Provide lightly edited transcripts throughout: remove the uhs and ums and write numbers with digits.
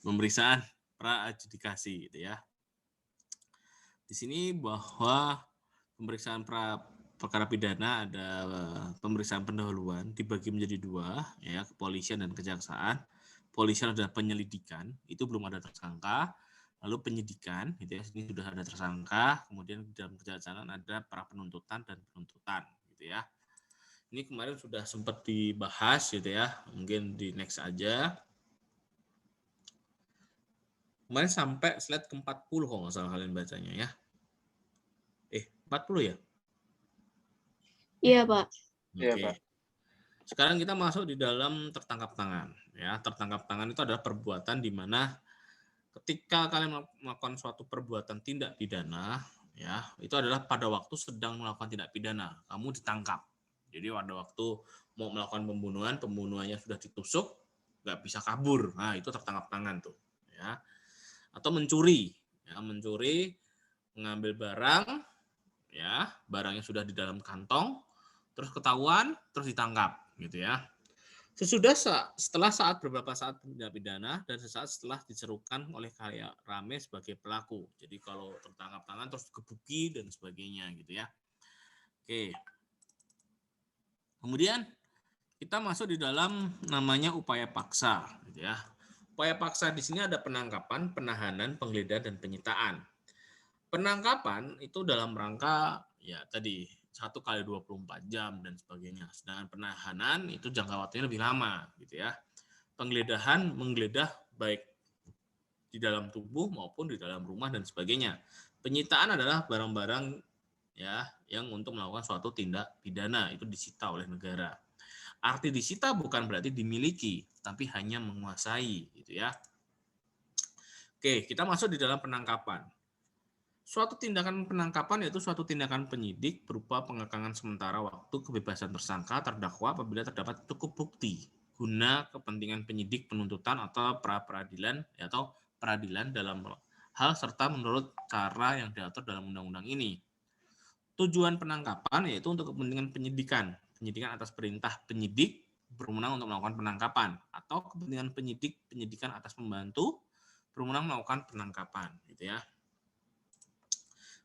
pemeriksaan pra-adjudikasi gitu ya. Di sini bahwa pemeriksaan perkara pidana ada pemeriksaan pendahuluan dibagi menjadi dua, ya, kepolisian dan kejaksaan. Kepolisian adalah penyelidikan, itu belum ada tersangka. Lalu penyidikan, gitu ya, ini sudah ada tersangka. Kemudian di dalam kejaksaan ada pra penuntutan dan penuntutan, gitu ya. Ini kemarin sudah sempat dibahas, gitu ya. Mungkin di next aja. Kemarin sampai slide ke-40 kalau nggak salah kalian bacanya ya. 40 ya? Iya, Pak. Oke. Okay. Sekarang kita masuk di dalam tertangkap tangan. Ya, tertangkap tangan itu adalah perbuatan di mana ketika kalian melakukan suatu perbuatan tindak pidana, ya, itu adalah pada waktu sedang melakukan tindak pidana, kamu ditangkap. Jadi pada waktu mau melakukan pembunuhan, pembunuhannya sudah ditusuk, nggak bisa kabur. Nah, itu tertangkap tangan tuh, ya. Atau mencuri, ya, mencuri, mengambil barang, ya, barangnya sudah di dalam kantong, terus ketahuan, terus ditangkap, gitu ya. Setelah beberapa saat tindak pidana dan sesaat setelah diserukan oleh kaya rame sebagai pelaku. Jadi kalau tertangkap tangan terus gebuki dan sebagainya, gitu ya. Oke. Kemudian kita masuk di dalam namanya upaya paksa, gitu ya. Upaya paksa di sini ada penangkapan, penahanan, penggeledahan dan penyitaan. Penangkapan itu dalam rangka ya tadi 1 kali 24 jam dan sebagainya. Sedangkan penahanan itu jangka waktunya lebih lama, gitu ya. Penggeledahan menggeledah baik di dalam tubuh maupun di dalam rumah dan sebagainya. Penyitaan adalah barang-barang ya yang untuk melakukan suatu tindak pidana itu disita oleh negara. Arti disita bukan berarti dimiliki, tapi hanya menguasai, gitu ya. Oke, kita masuk di dalam penangkapan. Suatu tindakan penangkapan yaitu suatu tindakan penyidik berupa pengekangan sementara waktu kebebasan tersangka terdakwa apabila terdapat cukup bukti guna kepentingan penyidik penuntutan atau pra-peradilan atau peradilan dalam hal serta menurut cara yang diatur dalam undang-undang ini. Tujuan penangkapan yaitu untuk kepentingan penyidikan atas perintah penyidik berwenang untuk melakukan penangkapan atau kepentingan penyidikan atas pembantu berwenang melakukan penangkapan, gitu ya.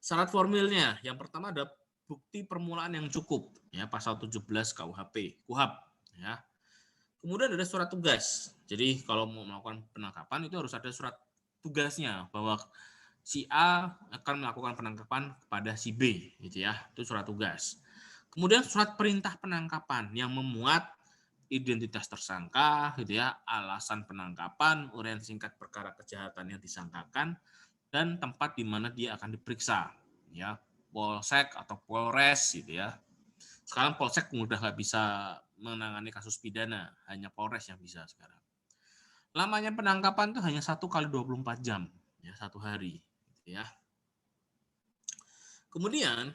Syarat formilnya, yang pertama ada bukti permulaan yang cukup, ya, pasal 17 KUHP, ya. Kemudian ada surat tugas. Jadi kalau mau melakukan penangkapan itu harus ada surat tugasnya bahwa si A akan melakukan penangkapan kepada si B, gitu ya. Itu surat tugas. Kemudian surat perintah penangkapan yang memuat identitas tersangka, gitu ya, alasan penangkapan, uraian singkat perkara kejahatan yang disangkakan, dan tempat di mana dia akan diperiksa, ya, polsek atau polres, gitu ya. Sekarang polsek udah nggak bisa menangani kasus pidana, hanya polres yang bisa sekarang. Lamanya penangkapan itu hanya 1 kali 24 jam, ya, 1 hari, gitu ya. Kemudian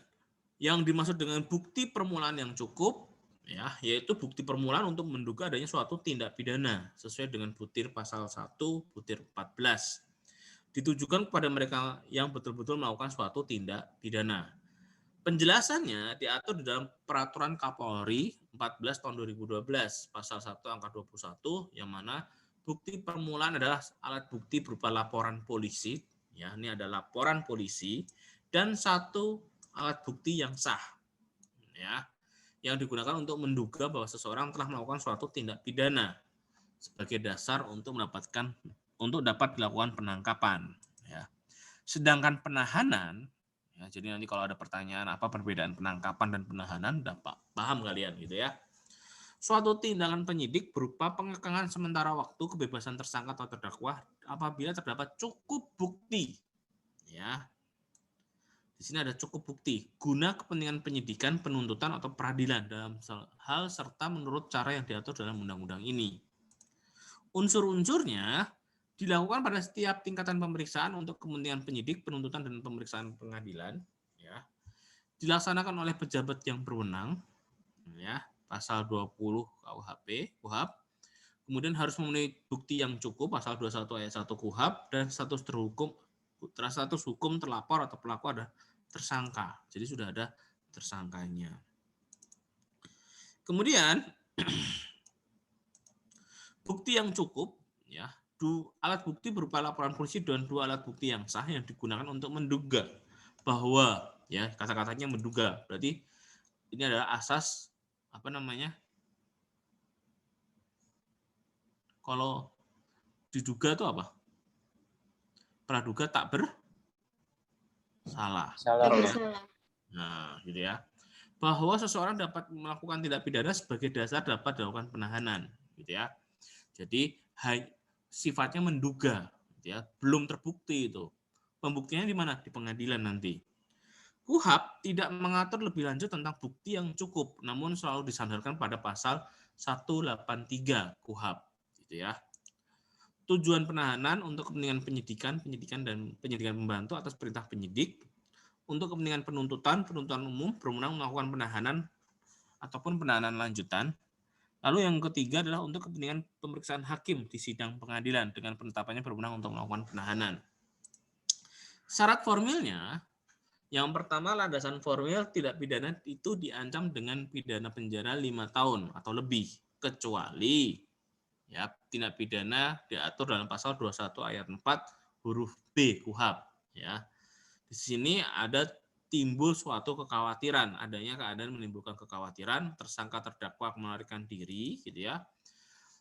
yang dimaksud dengan bukti permulaan yang cukup, ya, yaitu bukti permulaan untuk menduga adanya suatu tindak pidana sesuai dengan butir pasal 1, butir 14. Ditujukan kepada mereka yang betul-betul melakukan suatu tindak pidana. Penjelasannya diatur di dalam Peraturan Kapolri 14 tahun 2012 pasal 1 angka 21 yang mana bukti permulaan adalah alat bukti berupa laporan polisi, ya, ini ada laporan polisi dan satu alat bukti yang sah, ya, yang digunakan untuk menduga bahwa seseorang telah melakukan suatu tindak pidana sebagai dasar untuk dapat dilakukan penangkapan, ya. Sedangkan penahanan, ya, jadi nanti kalau ada pertanyaan apa perbedaan penangkapan dan penahanan, dapat paham kalian, gitu ya. Suatu tindakan penyidik berupa pengekangan sementara waktu kebebasan tersangka atau terdakwa apabila terdapat cukup bukti, ya. Di sini ada cukup bukti guna kepentingan penyidikan, penuntutan atau peradilan dalam hal serta menurut cara yang diatur dalam undang-undang ini. Unsur-unsurnya dilakukan pada setiap tingkatan pemeriksaan untuk kepentingan penyidik, penuntutan dan pemeriksaan pengadilan, ya. Dilaksanakan oleh pejabat yang berwenang, ya, pasal 20 KUHP. Kemudian harus memenuhi bukti yang cukup pasal 21 ayat 1 KUHP dan status hukum terlapor atau pelaku ada tersangka. Jadi sudah ada tersangkanya. Kemudian bukti yang cukup, ya, alat bukti berupa laporan polisi dan 2 alat bukti yang sah yang digunakan untuk menduga bahwa, ya, kata-katanya menduga. Berarti ini adalah asas apa namanya? Kalau diduga itu apa? Praduga tak bersalah. Salah. Gitu ya. Nah, gitu ya. Bahwa seseorang dapat melakukan tindak pidana sebagai dasar dapat dilakukan penahanan, gitu ya. Jadi sifatnya menduga, gitu ya. Belum terbukti itu. Pembuktiannya di mana? Di pengadilan nanti. KUHP tidak mengatur lebih lanjut tentang bukti yang cukup, namun selalu disandarkan pada pasal 183 KUHP, gitu ya. Tujuan penahanan untuk kepentingan penyidikan dan penyidikan pembantu atas perintah penyidik, untuk kepentingan penuntutan umum berwenang melakukan penahanan ataupun penahanan lanjutan. Lalu yang ketiga adalah untuk kepentingan pemeriksaan hakim di sidang pengadilan dengan penetapannya berwenang untuk melakukan penahanan. Syarat formilnya, yang pertama landasan formil tidak pidana itu diancam dengan pidana penjara 5 tahun atau lebih, kecuali ya tindak pidana diatur dalam pasal 21 ayat 4 huruf B KUHP, ya. Di sini ada timbul suatu kekhawatiran, adanya keadaan menimbulkan kekhawatiran tersangka terdakwa melarikan diri, gitu ya.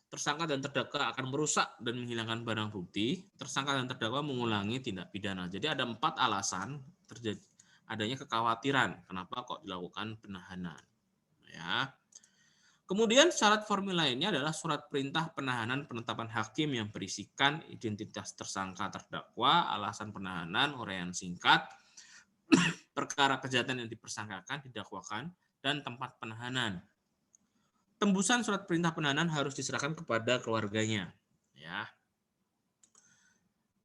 Tersangka dan terdakwa akan merusak dan menghilangkan barang bukti, tersangka dan terdakwa mengulangi tindak pidana. Jadi ada 4 alasan terjadi adanya kekhawatiran kenapa kok dilakukan penahanan, ya. Kemudian syarat formil lainnya adalah surat perintah penahanan penetapan hakim yang berisikan identitas tersangka terdakwa, alasan penahanan, uraian singkat, perkara kejahatan yang dipersangkakan, didakwakan, dan tempat penahanan. Tembusan surat perintah penahanan harus diserahkan kepada keluarganya, ya.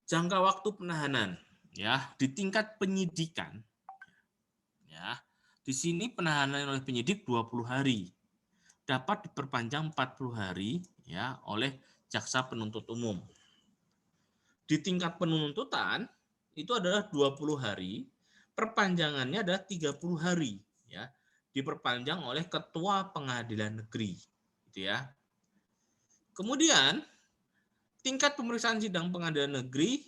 Jangka waktu penahanan, ya, di tingkat penyidikan, ya. Di sini penahanan oleh penyidik 20 hari. Dapat diperpanjang 40 hari, ya, oleh jaksa penuntut umum. Di tingkat penuntutan itu adalah 20 hari, perpanjangannya adalah 30 hari, ya. Diperpanjang oleh ketua pengadilan negeri, gitu ya. Kemudian tingkat pemeriksaan sidang pengadilan negeri,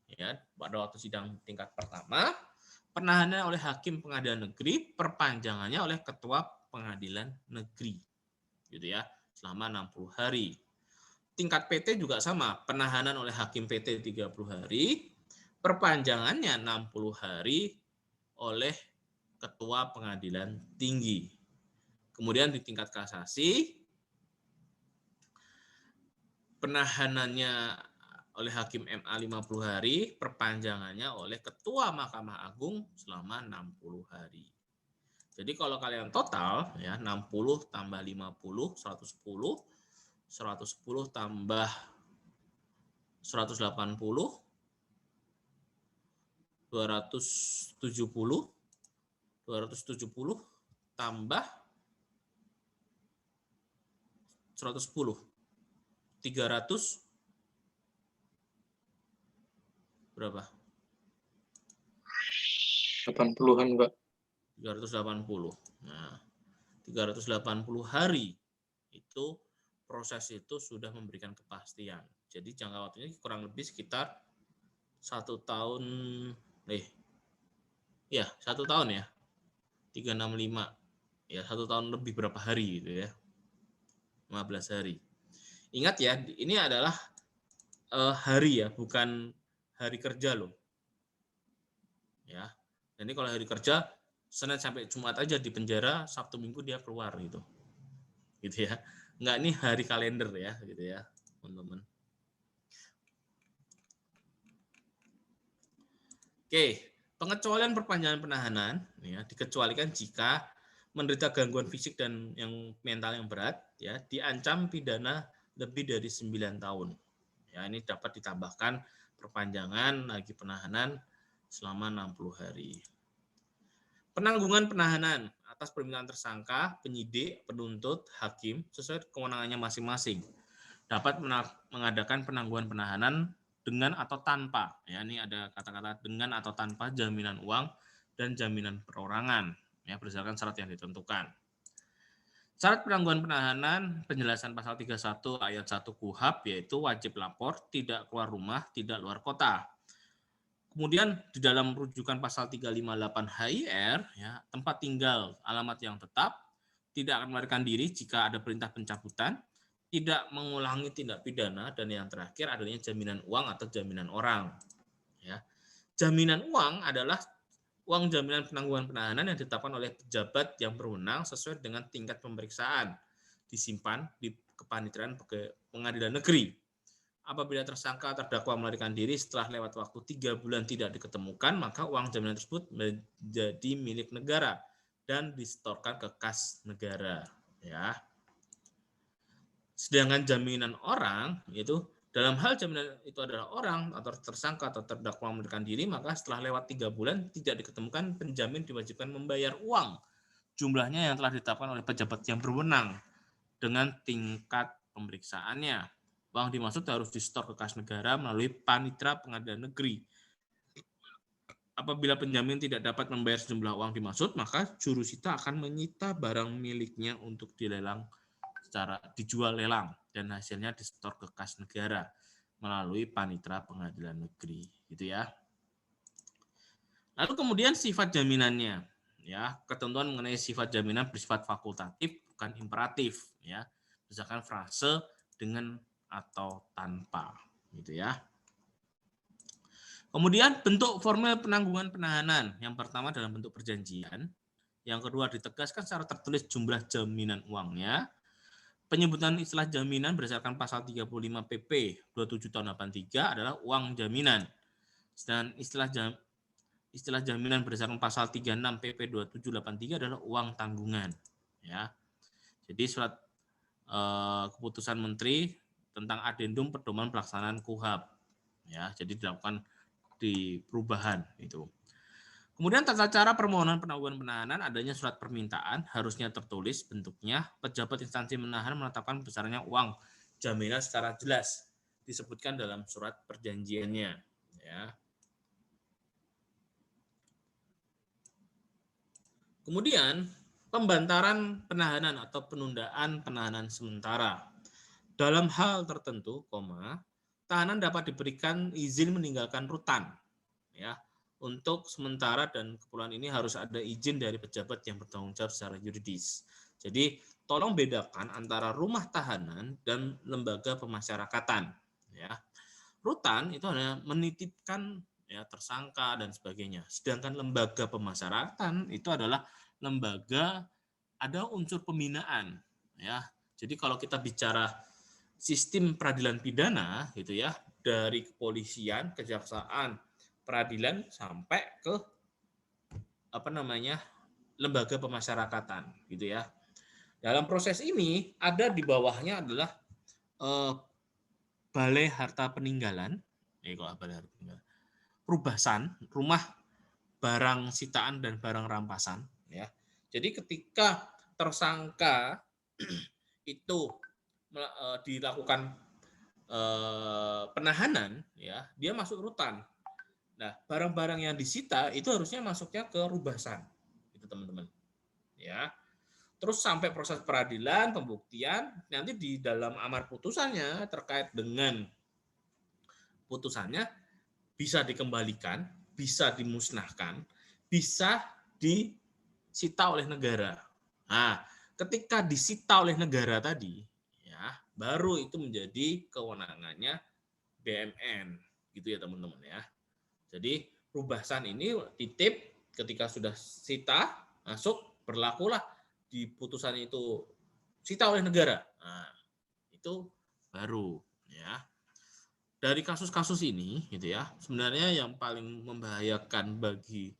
ya, pada waktu sidang tingkat pertama, penahanan oleh hakim pengadilan negeri, perpanjangannya oleh ketua pengadilan negeri, gitu ya, selama 60 hari. Tingkat PT juga sama, penahanan oleh hakim PT 30 hari, perpanjangannya 60 hari oleh ketua pengadilan tinggi. Kemudian di tingkat kasasi, penahanannya oleh hakim MA 50 hari, perpanjangannya oleh ketua Mahkamah Agung selama 60 hari. Jadi kalau kalian total, ya, 60 tambah 50, 110, 110 tambah 180, 270, 270 tambah 110, 300 berapa? 80-an, Pak. 380. Nah, 380 hari itu proses itu sudah memberikan kepastian. Jadi jangka waktunya kurang lebih sekitar 1 tahun, 1 tahun ya. 365. Ya, 1 tahun lebih berapa hari gitu ya. 15 hari. Ingat ya, ini adalah hari ya, bukan hari kerja loh. Ya. Jadi kalau hari kerja Senin sampai Jumat aja di penjara, Sabtu Minggu dia keluar gitu. Gitu ya. Enggak, ini hari kalender ya, gitu ya, teman-teman. Oke, pengecualian perpanjangan penahanan ya dikecualikan jika menderita gangguan fisik dan yang mental yang berat, ya, diancam pidana lebih dari 9 tahun. Ya, ini dapat ditambahkan perpanjangan lagi penahanan selama 60 hari. Penanggungan penahanan atas permintaan tersangka, penyidik, penuntut, hakim sesuai kewenangannya masing-masing. Dapat mengadakan penangguhan penahanan dengan atau tanpa. Ya, ini ada kata-kata dengan atau tanpa jaminan uang dan jaminan perorangan, ya, berdasarkan syarat yang ditentukan. Syarat penangguhan penahanan, penjelasan pasal 31 ayat 1 KUHP, yaitu wajib lapor, tidak keluar rumah, tidak luar kota. Kemudian di dalam rujukan pasal 358 HIR, ya, tempat tinggal, alamat yang tetap, tidak akan melarikan diri jika ada perintah pencabutan, tidak mengulangi tindak pidana, dan yang terakhir adanya jaminan uang atau jaminan orang. Ya. Jaminan uang adalah uang jaminan penangguhan penahanan yang ditetapkan oleh pejabat yang berwenang sesuai dengan tingkat pemeriksaan, disimpan di kepanitiaan pengadilan negeri. Apabila tersangka terdakwa melarikan diri setelah lewat waktu 3 bulan tidak diketemukan, maka uang jaminan tersebut menjadi milik negara dan disetorkan ke kas negara. Ya. Sedangkan jaminan orang, yaitu dalam hal jaminan itu adalah orang atau tersangka atau terdakwa melarikan diri, maka setelah lewat 3 bulan tidak diketemukan, penjamin diwajibkan membayar uang jumlahnya yang telah ditetapkan oleh pejabat yang berwenang dengan tingkat pemeriksaannya. Uang dimaksud harus disetor ke kas negara melalui panitera pengadilan negeri. Apabila penjamin tidak dapat membayar sejumlah uang dimaksud, maka jurusita akan menyita barang miliknya untuk dilelang secara dijual lelang dan hasilnya disetor ke kas negara melalui panitera pengadilan negeri, gitu ya. Lalu kemudian sifat jaminannya, ya, ketentuan mengenai sifat jaminan bersifat fakultatif bukan imperatif, ya, misalkan frase dengan atau tanpa, gitu ya. Kemudian bentuk formal penangguhan penahanan, yang pertama dalam bentuk perjanjian, yang kedua ditegaskan secara tertulis jumlah jaminan uangnya. Penyebutan istilah jaminan berdasarkan pasal 35 PP 27 tahun 83 adalah uang jaminan. Dan istilah jaminan berdasarkan pasal 36 PP 2783 adalah uang tanggungan, ya. Jadi surat keputusan menteri tentang adendum pedoman pelaksanaan KUHP, ya. Jadi dilakukan di perubahan itu. Kemudian tata cara permohonan penangguhan penahanan, adanya surat permintaan, harusnya tertulis bentuknya, pejabat instansi menahan menetapkan besarnya uang jaminan secara jelas, disebutkan dalam surat perjanjiannya. Ya. Kemudian pembantaran penahanan atau penundaan penahanan sementara. Dalam hal tertentu, tahanan dapat diberikan izin meninggalkan rutan, ya, untuk sementara, dan keperluan ini harus ada izin dari pejabat yang bertanggung jawab secara yuridis. Jadi tolong bedakan antara rumah tahanan dan lembaga pemasyarakatan. Ya. Rutan itu hanya menitipkan, ya, tersangka dan sebagainya. Sedangkan lembaga pemasyarakatan itu adalah lembaga ada unsur pembinaan. Ya. Jadi kalau kita bicara sistem peradilan pidana, gitu ya, dari kepolisian, kejaksaan, peradilan sampai ke lembaga pemasyarakatan, gitu ya. Dalam proses ini ada di bawahnya adalah balai harta peninggalan, perubasan, rumah barang sitaan dan barang rampasan, ya. Jadi ketika tersangka itu dilakukan penahanan, ya, dia masuk rutan. Nah, barang-barang yang disita itu harusnya masuknya ke rubasan, itu teman-teman. Ya, terus sampai proses peradilan, pembuktian, nanti di dalam amar putusannya terkait dengan putusannya bisa dikembalikan, bisa dimusnahkan, bisa disita oleh negara. Nah, ketika disita oleh negara tadi, ya, baru itu menjadi kewenangannya BMN, gitu ya teman-teman ya. Jadi rubasan ini titip, ketika sudah sita, masuk, berlakulah di putusan itu sita oleh negara. Nah, itu baru, ya. Dari kasus-kasus ini, gitu ya, sebenarnya yang paling membahayakan bagi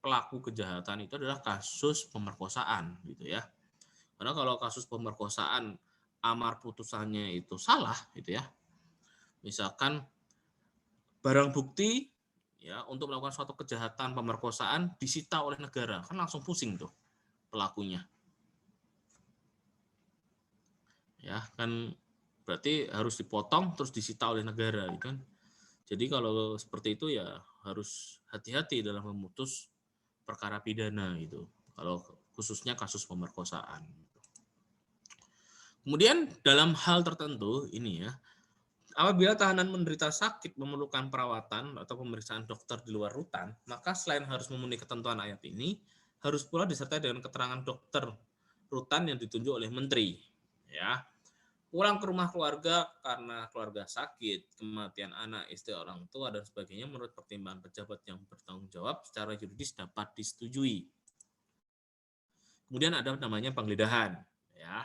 pelaku kejahatan itu adalah kasus pemerkosaan, gitu ya. Karena kalau kasus pemerkosaan amar putusannya itu salah, gitu ya. Misalkan barang bukti, ya, untuk melakukan suatu kejahatan pemerkosaan disita oleh negara, kan langsung pusing tuh pelakunya, ya kan, berarti harus dipotong terus disita oleh negara, gitu kan. Jadi kalau seperti itu ya harus hati-hati dalam memutus perkara pidana, gitu, kalau khususnya kasus pemerkosaan. Kemudian dalam hal tertentu ini ya, apabila tahanan menderita sakit memerlukan perawatan atau pemeriksaan dokter di luar rutan, maka selain harus memenuhi ketentuan ayat ini, harus pula disertai dengan keterangan dokter rutan yang ditunjuk oleh menteri. Ya, pulang ke rumah keluarga karena keluarga sakit, kematian anak, istri, orang tua, dan sebagainya menurut pertimbangan pejabat yang bertanggung jawab secara yuridis dapat disetujui. Kemudian ada namanya penggeledahan. Ya,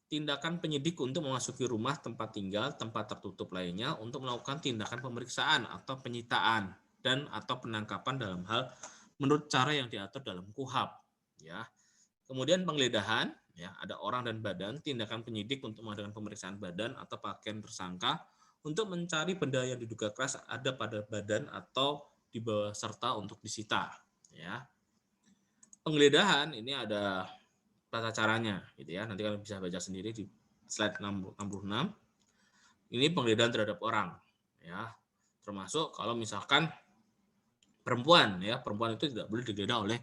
tindakan penyidik untuk memasuki rumah tempat tinggal, tempat tertutup lainnya untuk melakukan tindakan pemeriksaan atau penyitaan dan atau penangkapan dalam hal menurut cara yang diatur dalam KUHP. Ya, kemudian penggeledahan, ya, ada orang dan badan, tindakan penyidik untuk mengadakan pemeriksaan badan atau pakaian tersangka untuk mencari benda yang diduga keras ada pada badan atau di bawah serta untuk disita. Ya, penggeledahan ini ada tata caranya, gitu ya. Nanti kalian bisa baca sendiri di slide 66. Ini penggeledahan terhadap orang, ya. Termasuk kalau misalkan perempuan, ya, perempuan itu tidak boleh digeledah oleh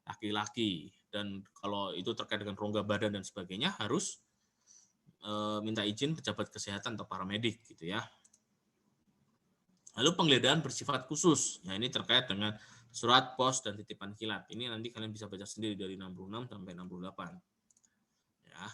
laki-laki. Dan kalau itu terkait dengan rongga badan dan sebagainya harus minta izin pejabat kesehatan atau paramedik, gitu ya. Lalu penggeledahan bersifat khusus. Ya, ini terkait dengan surat pos dan titipan kilat. Ini nanti kalian bisa baca sendiri dari 66 sampai 68. Ya.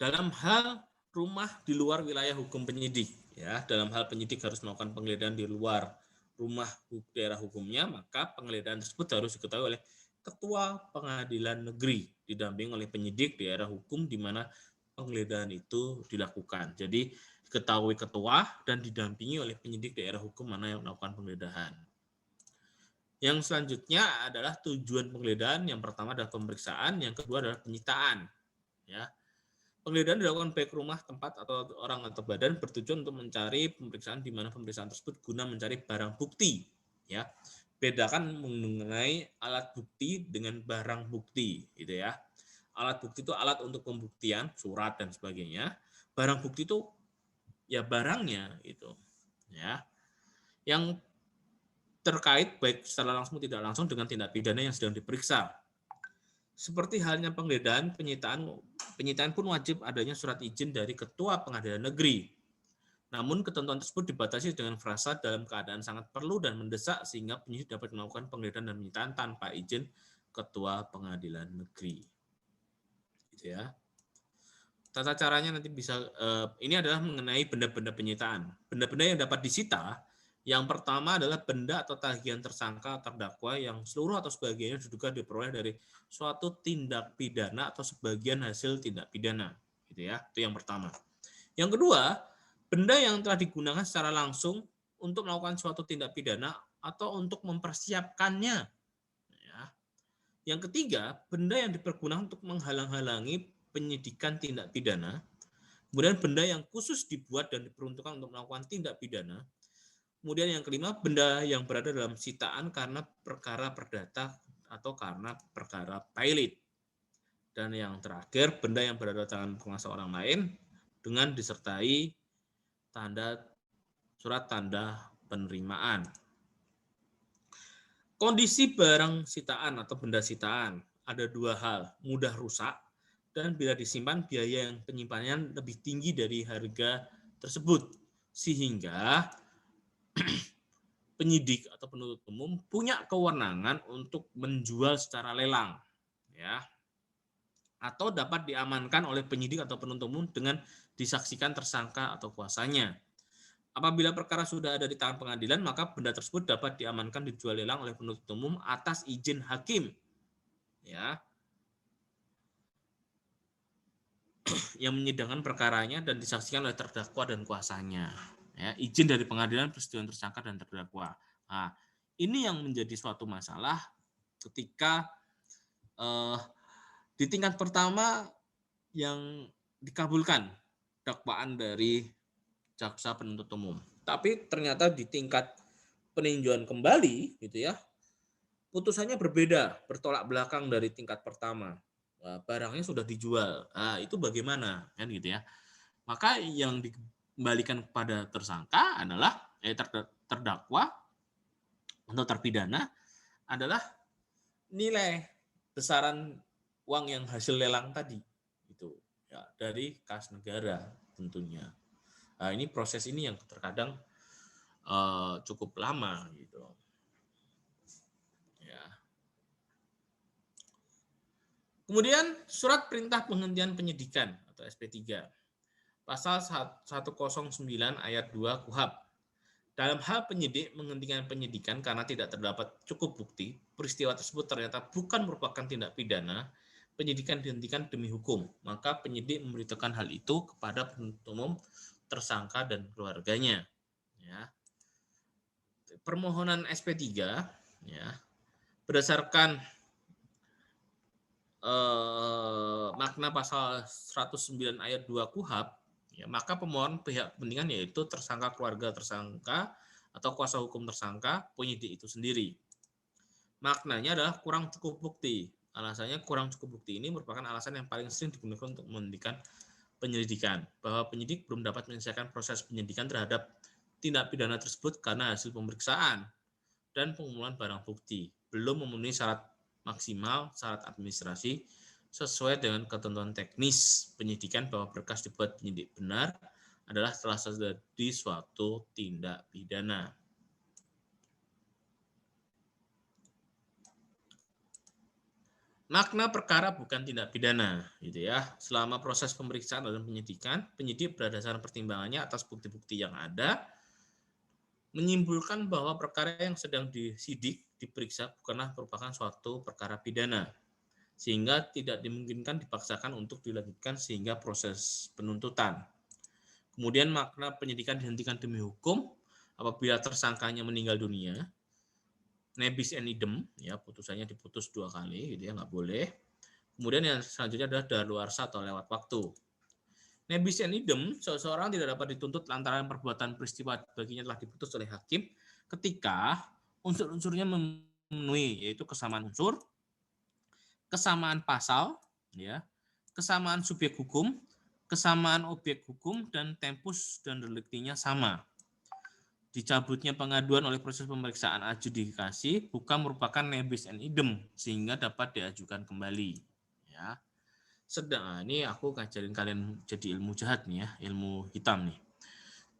Dalam hal rumah di luar wilayah hukum penyidik, ya, dalam hal penyidik harus melakukan penggeledahan di luar rumah daerah hukumnya, maka penggeledahan tersebut harus diketahui oleh ketua pengadilan negeri didampingi oleh penyidik daerah hukum di mana penggeledahan itu dilakukan. Jadi diketahui ketua dan didampingi oleh penyidik daerah hukum mana yang melakukan penggeledahan. Yang selanjutnya adalah tujuan penggeledahan. Yang pertama adalah pemeriksaan, yang kedua adalah penyitaan. Ya, penggeledahan dilakukan baik rumah, tempat, atau orang atau badan bertujuan untuk mencari pemeriksaan di mana pemeriksaan tersebut guna mencari barang bukti. Ya, bedakan mengenai alat bukti dengan barang bukti, gitu ya. Alat bukti itu alat untuk pembuktian, surat dan sebagainya. Barang bukti itu ya barangnya, gitu. Ya, yang terkait baik secara langsung tidak langsung dengan tindak pidana yang sedang diperiksa. Seperti halnya penggeledahan, penyitaan pun wajib adanya surat izin dari ketua pengadilan negeri. Namun ketentuan tersebut dibatasi dengan frasa dalam keadaan sangat perlu dan mendesak sehingga penyidik dapat melakukan penggeledahan dan penyitaan tanpa izin ketua pengadilan negeri. Gitu ya. Tata caranya nanti bisa ini adalah mengenai benda-benda penyitaan. Benda-benda yang dapat disita, yang pertama adalah benda atau tagihan tersangka terdakwa yang seluruh atau sebagiannya diduga diperoleh dari suatu tindak pidana atau sebagian hasil tindak pidana, gitu ya. Itu yang pertama. Yang kedua, benda yang telah digunakan secara langsung untuk melakukan suatu tindak pidana atau untuk mempersiapkannya. Ya. Yang ketiga, benda yang dipergunakan untuk menghalang-halangi penyidikan tindak pidana. Kemudian benda yang khusus dibuat dan diperuntukkan untuk melakukan tindak pidana. Kemudian yang kelima, benda yang berada dalam sitaan karena perkara perdata atau karena perkara pilot. Dan yang terakhir, benda yang berada di tangan penguasa orang lain dengan disertai surat tanda penerimaan. Kondisi barang sitaan atau benda sitaan ada dua hal, mudah rusak dan bila disimpan biaya yang penyimpanannya lebih tinggi dari harga tersebut. Sehingga penyidik atau penuntut umum punya kewenangan untuk menjual secara lelang, ya, atau dapat diamankan oleh penyidik atau penuntut umum dengan disaksikan tersangka atau kuasanya. Apabila perkara sudah ada di tangan pengadilan, maka benda tersebut dapat diamankan dijual lelang oleh penuntut umum atas izin hakim, ya, yang menyidangkan perkaranya dan disaksikan oleh terdakwa dan kuasanya. Ya, izin dari pengadilan, persetujuan tersangka dan terdakwa. Nah, ini yang menjadi suatu masalah ketika di tingkat pertama yang dikabulkan dakwaan dari jaksa penuntut umum. Tapi ternyata di tingkat peninjauan kembali, gitu ya, putusannya berbeda, bertolak belakang dari tingkat pertama. Nah, barangnya sudah dijual. Nah, itu bagaimana, kan gitu ya? Maka yang dikembalikan kepada tersangka adalah terdakwa atau terpidana adalah nilai besaran uang yang hasil lelang tadi itu ya dari kas negara tentunya. Nah, ini proses ini yang terkadang cukup lama gitu ya. Kemudian surat perintah penghentian penyidikan atau SP3 pasal 109 ayat 2 KUHP. Dalam hal penyidik menghentikan penyidikan karena tidak terdapat cukup bukti, peristiwa tersebut ternyata bukan merupakan tindak pidana, penyidikan dihentikan demi hukum. Maka penyidik memberitahukan hal itu kepada penuntut umum, tersangka dan keluarganya. Ya. Permohonan SP3 ya, berdasarkan makna pasal 109 ayat 2 KUHP, ya, maka pemohon pihak kepentingan yaitu tersangka, keluarga tersangka, atau kuasa hukum tersangka, penyidik itu sendiri. Maknanya adalah kurang cukup bukti. Alasannya kurang cukup bukti ini merupakan alasan yang paling sering digunakan untuk menghentikan penyelidikan, bahwa penyidik belum dapat menyelesaikan proses penyidikan terhadap tindak pidana tersebut karena hasil pemeriksaan dan pengumpulan barang bukti belum memenuhi syarat maksimal, syarat administrasi sesuai dengan ketentuan teknis penyidikan bahwa berkas dibuat penyidik benar adalah telah terjadi suatu tindak pidana. Makna perkara bukan tindak pidana, gitu ya. Selama proses pemeriksaan dan penyidikan, penyidik berdasarkan pertimbangannya atas bukti-bukti yang ada, menyimpulkan bahwa perkara yang sedang disidik, diperiksa bukanlah merupakan suatu perkara pidana, sehingga tidak dimungkinkan dipaksakan untuk dilanjutkan sehingga proses penuntutan. Kemudian makna penyidikan dihentikan demi hukum apabila tersangkanya meninggal dunia, nebis in idem, ya putusannya diputus 2 kali, gitu ya, nggak boleh. Kemudian yang selanjutnya adalah daluarsa atau lewat waktu. Nebis in idem, seseorang tidak dapat dituntut lantaran perbuatan peristiwa baginya telah diputus oleh hakim ketika unsur-unsurnya memenuhi, yaitu kesamaan unsur, kesamaan pasal, ya, kesamaan subjek hukum, kesamaan objek hukum, dan tempus dan deliktinya sama. Dicabutnya pengaduan oleh proses pemeriksaan adjudikasi bukan merupakan nebis in idem sehingga dapat diajukan kembali. Ya. Sedang ini aku ngajarin kalian jadi ilmu jahat nih ya, ilmu hitam nih.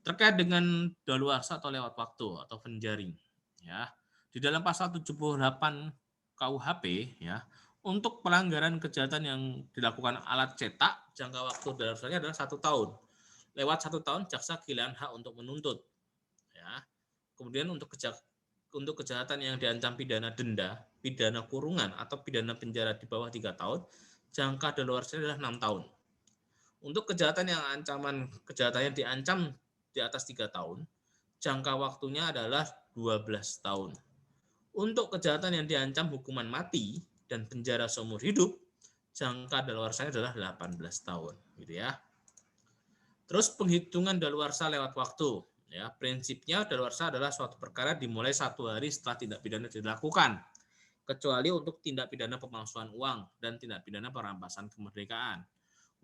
Terkait dengan daluarsa atau lewat waktu atau penjaring, ya. Di dalam pasal 78 KUHP, ya, untuk pelanggaran kejahatan yang dilakukan alat cetak, jangka waktu daluarsanya adalah 1 tahun. Lewat 1 tahun, jaksa kehilangan hak untuk menuntut. Ya. Kemudian untuk kejahatan yang diancam pidana denda, pidana kurungan, atau pidana penjara di bawah 3 tahun, jangka daluarsanya adalah 6 tahun. Untuk kejahatan yang kejahatannya diancam di atas 3 tahun, jangka waktunya adalah 12 tahun. Untuk kejahatan yang diancam hukuman mati dan penjara seumur hidup, jangka daluarsanya adalah 18 tahun, gitu ya. Terus penghitungan daluarsa lewat waktu. Ya, prinsipnya daluarsa adalah suatu perkara dimulai 1 hari setelah tindak pidana dilakukan, kecuali untuk tindak pidana pemalsuan uang dan tindak pidana perampasan kemerdekaan.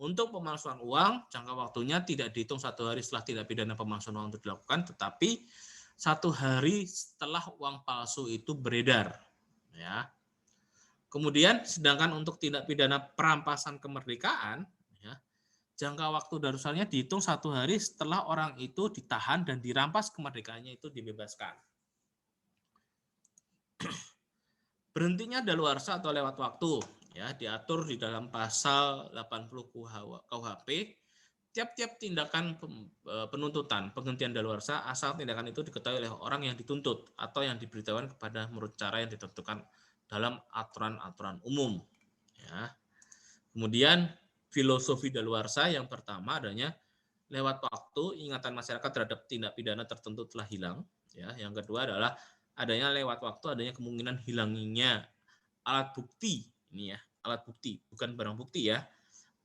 Untuk pemalsuan uang, jangka waktunya tidak dihitung 1 hari setelah tindak pidana pemalsuan uang itu dilakukan, tetapi 1 hari setelah uang palsu itu beredar. Ya. Kemudian, sedangkan untuk tindak pidana perampasan kemerdekaan, ya, jangka waktu daluarsanya dihitung 1 hari setelah orang itu ditahan dan dirampas kemerdekaannya itu dibebaskan. Berhentinya daluarsa atau lewat waktu, ya, diatur di dalam pasal 80 KUHP. Tiap-tiap tindakan penuntutan penghentian daluarsa asal tindakan itu diketahui oleh orang yang dituntut atau yang diberitahukan kepada menurut cara yang ditentukan dalam aturan-aturan umum. Ya. Kemudian filosofi daluarsa yang pertama adanya lewat waktu, ingatan masyarakat terhadap tindak pidana tertentu telah hilang. Ya. Yang kedua adalah adanya lewat waktu, adanya kemungkinan hilangnya alat bukti. Ini ya, alat bukti, bukan barang bukti ya.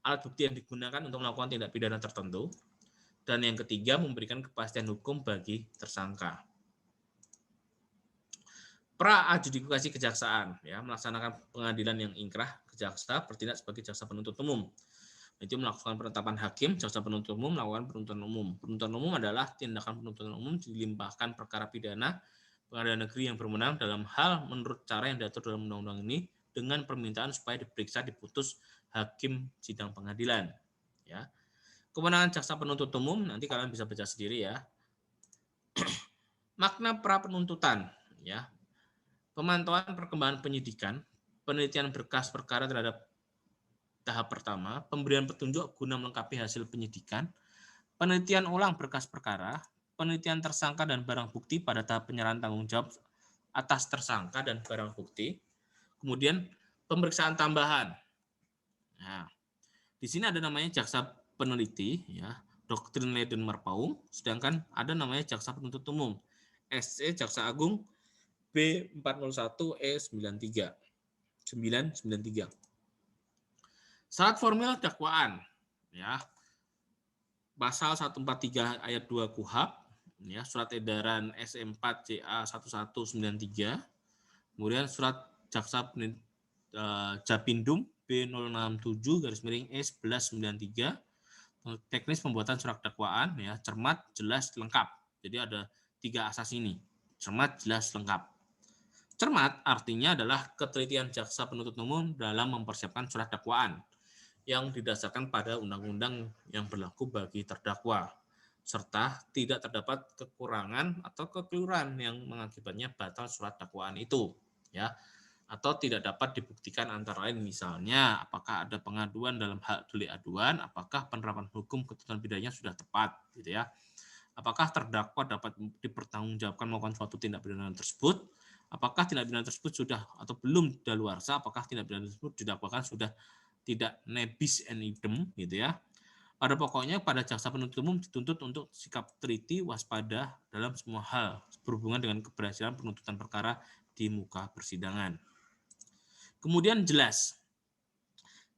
Alat bukti yang digunakan untuk melakukan tindak pidana tertentu. Dan yang ketiga, memberikan kepastian hukum bagi tersangka. Pra-adjudikasi kejaksaan, ya, melaksanakan pengadilan yang ingkrah, jaksa bertindak sebagai jaksa penuntut umum. Itu melakukan penetapan hakim, jaksa penuntut umum melakukan penuntutan umum. Penuntutan umum adalah tindakan penuntutan umum dilimpahkan perkara pidana pengadilan negeri yang berwenang dalam hal menurut cara yang diatur dalam undang-undang ini dengan permintaan supaya diperiksa diputus hakim sidang pengadilan. Ya. Kewenangan jaksa penuntut umum nanti kalian bisa baca sendiri ya. Makna pra penuntutan ya. Pemantauan perkembangan penyidikan, penelitian berkas perkara terhadap tahap pertama, pemberian petunjuk guna melengkapi hasil penyidikan, penelitian ulang berkas perkara, penelitian tersangka dan barang bukti pada tahap penyerahan tanggung jawab atas tersangka dan barang bukti, kemudian pemeriksaan tambahan. Nah, di sini ada namanya jaksa peneliti, ya, Doktrin Leiden Marpaung, sedangkan ada namanya jaksa penuntut umum, SC Jaksa Agung B401E93. 993. Syarat formil dakwaan, ya. Pasal 143 ayat 2 KUHP, ya, surat edaran SM4 CA 1193, kemudian surat jaksa Japindum B067 garis miring E1193, teknis pembuatan surat dakwaan, ya, cermat, jelas, lengkap. Jadi ada 3 asas ini, cermat, jelas, lengkap. Cermat artinya adalah ketelitian jaksa penuntut umum dalam mempersiapkan surat dakwaan yang didasarkan pada undang-undang yang berlaku bagi terdakwa, serta tidak terdapat kekurangan atau kekeliruan yang mengakibatnya batal surat dakwaan itu, ya, atau tidak dapat dibuktikan antara lain misalnya apakah ada pengaduan dalam hak delik aduan, apakah penerapan hukum ketentuan pidananya sudah tepat, gitu ya, apakah terdakwa dapat dipertanggungjawabkan melakukan suatu tindak pidana tersebut, apakah tindak pidana tersebut sudah atau belum daluarsa, apakah tindak pidana tersebut didakwakan sudah tidak nebis and idem, gitu ya. Pada pokoknya pada jaksa penuntut umum dituntut untuk sikap teliti, waspada dalam semua hal berhubungan dengan keberhasilan penuntutan perkara di muka persidangan. Kemudian jelas.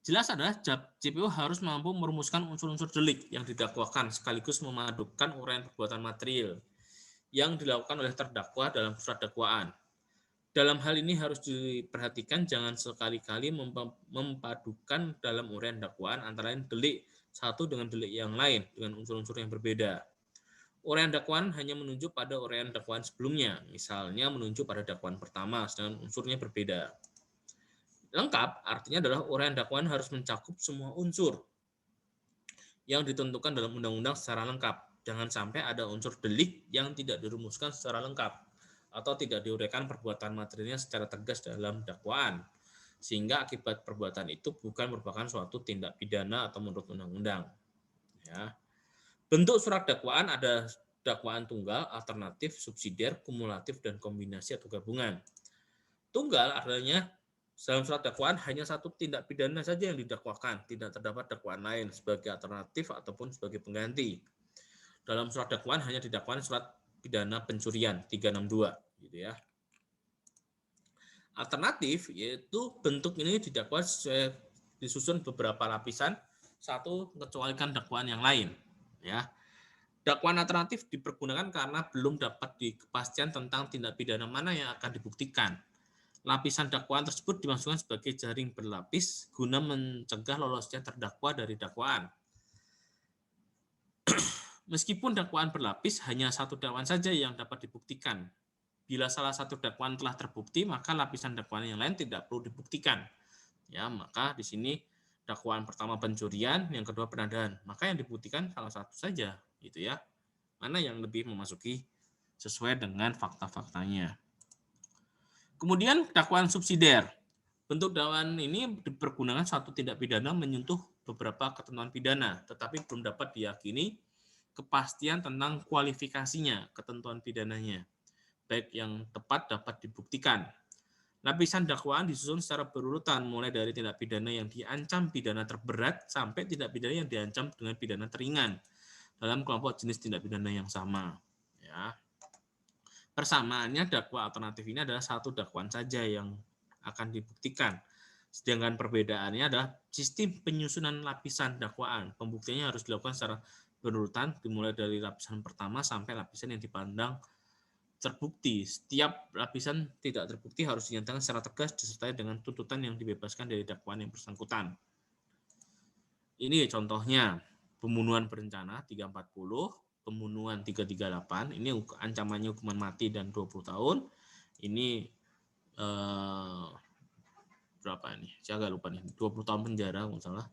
Jelas adalah JPO harus mampu merumuskan unsur-unsur delik yang didakwakan sekaligus memadukan uraian perbuatan material yang dilakukan oleh terdakwa dalam surat dakwaan. Dalam hal ini harus diperhatikan jangan sekali-kali mempadukan dalam uraian dakwaan antara lain delik satu dengan delik yang lain dengan unsur-unsur yang berbeda. Uraian dakwaan hanya menunjuk pada uraian dakwaan sebelumnya, misalnya menunjuk pada dakwaan pertama sedangkan unsurnya berbeda. Lengkap artinya adalah uraian dakwaan harus mencakup semua unsur yang ditentukan dalam undang-undang secara lengkap. Jangan sampai ada unsur delik yang tidak dirumuskan secara lengkap atau tidak diuraikan perbuatan materialnya secara tegas dalam dakwaan, sehingga akibat perbuatan itu bukan merupakan suatu tindak pidana atau menurut undang-undang. Ya. Bentuk surat dakwaan ada dakwaan tunggal, alternatif, subsidiar, kumulatif, dan kombinasi atau gabungan. Tunggal artinya dalam surat dakwaan hanya satu tindak pidana saja yang didakwakan, tidak terdapat dakwaan lain sebagai alternatif ataupun sebagai pengganti. Dalam surat dakwaan hanya didakwakan surat pidana pencurian 362 gitu ya. Alternatif yaitu bentuk ini didakwa disusun beberapa lapisan, satu mengecualikan dakwaan yang lain ya. Dakwaan alternatif dipergunakan karena belum dapat dipastikan tentang tindak pidana mana yang akan dibuktikan. Lapisan dakwaan tersebut dimasukkan sebagai jaring berlapis guna mencegah lolosnya terdakwa dari dakwaan. Meskipun dakwaan berlapis, hanya satu dakwaan saja yang dapat dibuktikan. Bila salah satu dakwaan telah terbukti, maka lapisan dakwaan yang lain tidak perlu dibuktikan. Ya, maka di sini dakwaan pertama pencurian, yang kedua penadahan. Maka yang dibuktikan salah satu saja, gitu ya. Mana yang lebih memasuki sesuai dengan fakta-faktanya. Kemudian dakwaan subsidiar. Bentuk dakwaan ini dipergunakan suatu tindak pidana menyentuh beberapa ketentuan pidana, tetapi belum dapat diyakini kepastian tentang kualifikasinya, ketentuan pidananya, baik yang tepat dapat dibuktikan. Lapisan dakwaan disusun secara berurutan, mulai dari tindak pidana yang diancam pidana terberat sampai tindak pidana yang diancam dengan pidana teringan dalam kelompok jenis tindak pidana yang sama. Ya. Persamaannya dakwa alternatif ini adalah satu dakwaan saja yang akan dibuktikan. Sedangkan perbedaannya adalah sistem penyusunan lapisan dakwaan. Pembuktiannya harus dilakukan secara berurutan dimulai dari lapisan pertama sampai lapisan yang dipandang terbukti. Setiap lapisan tidak terbukti harus dinyatakan secara tegas disertai dengan tuntutan yang dibebaskan dari dakwaan yang bersangkutan. Ini contohnya pembunuhan berencana 340, pembunuhan 338, ini ancamannya hukuman mati dan 20 tahun. Ini berapa nih? Saya agak lupa nih. 20 tahun penjara kalau salah.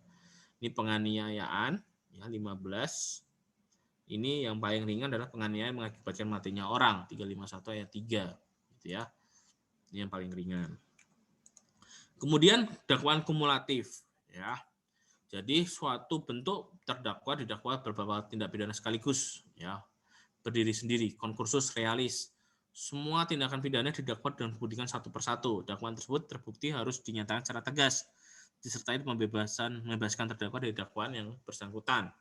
Ini penganiayaan ya 15. Ini yang paling ringan adalah penganiayaan mengakibatkan matinya orang 351 ayat 3 gitu ya. Ini yang paling ringan. Kemudian dakwaan kumulatif ya. Jadi suatu bentuk terdakwa didakwa beberapa tindak pidana sekaligus ya. Berdiri sendiri, konkursus realis. Semua tindakan pidana didakwa dan dibuktikan satu persatu. Dakwaan tersebut terbukti harus dinyatakan secara tegas disertai membebaskan terdakwa dari dakwaan yang bersangkutan.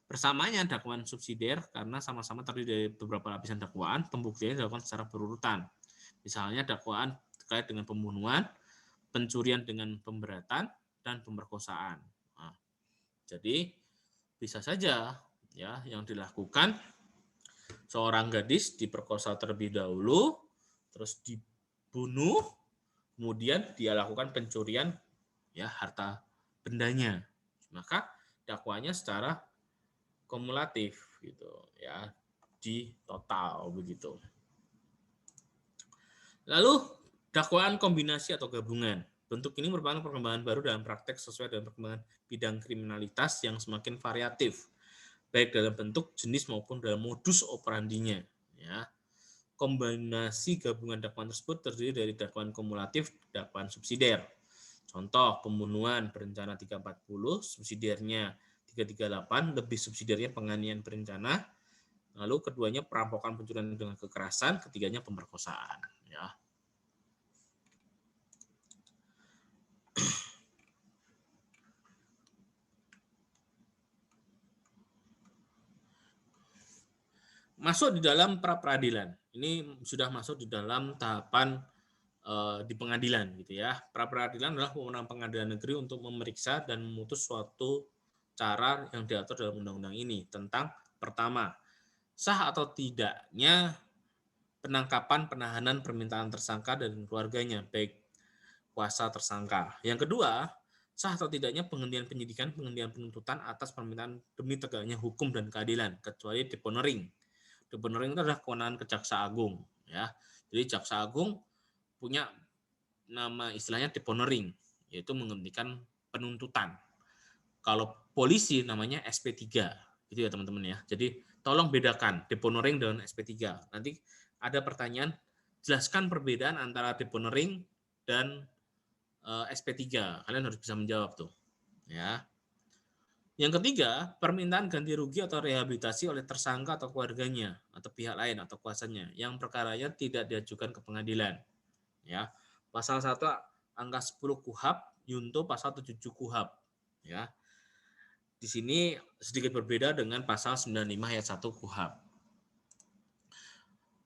Bersamanya dakwaan subsidiar karena sama-sama terdiri dari beberapa lapisan dakwaan, pembuktian dilakukan secara berurutan. Misalnya dakwaan terkait dengan pembunuhan, pencurian dengan pemberatan, dan pemerkosaan. Nah, jadi bisa saja ya yang dilakukan seorang gadis diperkosa terlebih dahulu, terus dibunuh, kemudian dia lakukan pencurian ya harta bendanya. Maka dakwanya secara kumulatif gitu ya, di total begitu. Lalu dakwaan kombinasi atau gabungan. Bentuk ini merupakan perkembangan baru dalam praktek sesuai dengan perkembangan bidang kriminalitas yang semakin variatif, baik dalam bentuk, jenis maupun dalam modus operandinya. Ya, kombinasi gabungan dakwaan tersebut terdiri dari dakwaan kumulatif, dakwaan subsidiar. Contoh, pembunuhan berencana 340, subsidiarnya 338, lebih subsidiarnya penganiayaan berencana. Lalu keduanya perampokan pencurian dengan kekerasan, ketiganya pemerkosaan. Ya. Masuk di dalam pra peradilan. Ini sudah masuk di dalam tahapan di pengadilan gitu ya. Pra peradilan adalah wewenang pengadilan negeri untuk memeriksa dan memutus suatu cara yang diatur dalam undang-undang ini tentang pertama, sah atau tidaknya penangkapan, penahanan, permintaan tersangka dan keluarganya, baik kuasa tersangka. Yang kedua, sah atau tidaknya penghentian penyidikan, penghentian penuntutan atas permintaan demi tegaknya hukum dan keadilan, kecuali deponering. Deponering itu adalah kewenangan Kejaksa Agung. Ya, jadi Jaksa Agung punya nama istilahnya deponering, yaitu menghentikan penuntutan. Kalau polisi namanya SP3, gitu ya teman-teman ya. Jadi tolong bedakan deponering dengan SP3. Nanti ada pertanyaan, jelaskan perbedaan antara deponering dan SP3. Kalian harus bisa menjawab tuh. Ya. Yang ketiga, permintaan ganti rugi atau rehabilitasi oleh tersangka atau keluarganya atau pihak lain atau kuasanya yang perkaranya tidak diajukan ke pengadilan. Ya. Pasal 1 angka 10 KUHP, Yunto pasal 77 KUHP. Ya. Di sini sedikit berbeda dengan pasal 95 ayat 1 KUHP.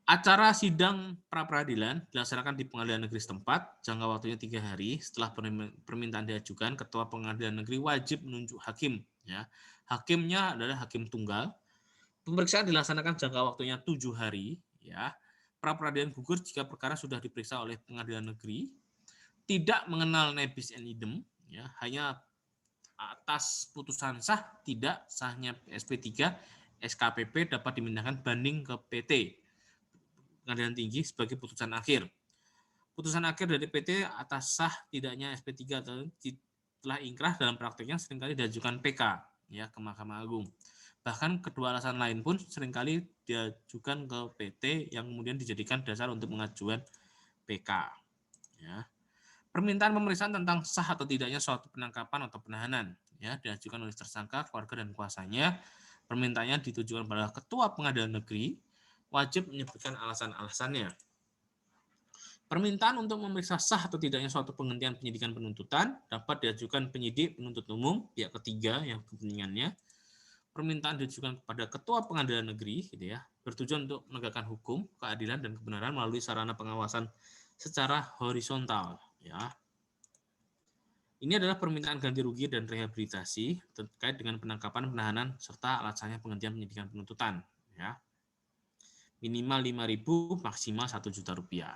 Acara sidang pra-peradilan dilaksanakan di pengadilan negeri setempat, jangka waktunya 3 hari. Setelah permintaan diajukan, ketua pengadilan negeri wajib menunjuk hakim. Ya. Hakimnya adalah hakim tunggal. Pemeriksaan dilaksanakan jangka waktunya 7 hari. Ya. Pra-peradilan gugur jika perkara sudah diperiksa oleh pengadilan negeri, tidak mengenal nebis and idem, ya, hanya atas putusan sah, tidak sahnya SP3, SKPP dapat dimindahkan banding ke PT. Pengadilan Tinggi sebagai putusan akhir. Putusan akhir dari PT atas sah tidaknya SP3 atau telah ingkrah dalam prakteknya seringkali diajukan PK ya ke Mahkamah Agung. Bahkan kedua alasan lain pun seringkali diajukan ke PT yang kemudian dijadikan dasar untuk mengajukan PK. Ya. Permintaan pemeriksaan tentang sah atau tidaknya suatu penangkapan atau penahanan ya diajukan oleh tersangka, keluarga dan kuasanya. Permintaannya ditujukan pada ketua pengadilan negeri, wajib menyebutkan alasan-alasannya. Permintaan untuk memeriksa sah atau tidaknya suatu penghentian penyidikan penuntutan dapat diajukan penyidik, penuntut umum, pihak ketiga yang kepentingannya. Permintaan diajukan kepada ketua pengadilan negeri, gitu ya, bertujuan untuk menegakkan hukum, keadilan dan kebenaran melalui sarana pengawasan secara horizontal. Ya. Ini adalah permintaan ganti rugi dan rehabilitasi terkait dengan penangkapan, penahanan serta alasannya penghentian penyidikan penuntutan. Ya. Minimal 5.000, maksimal 1 juta rupiah.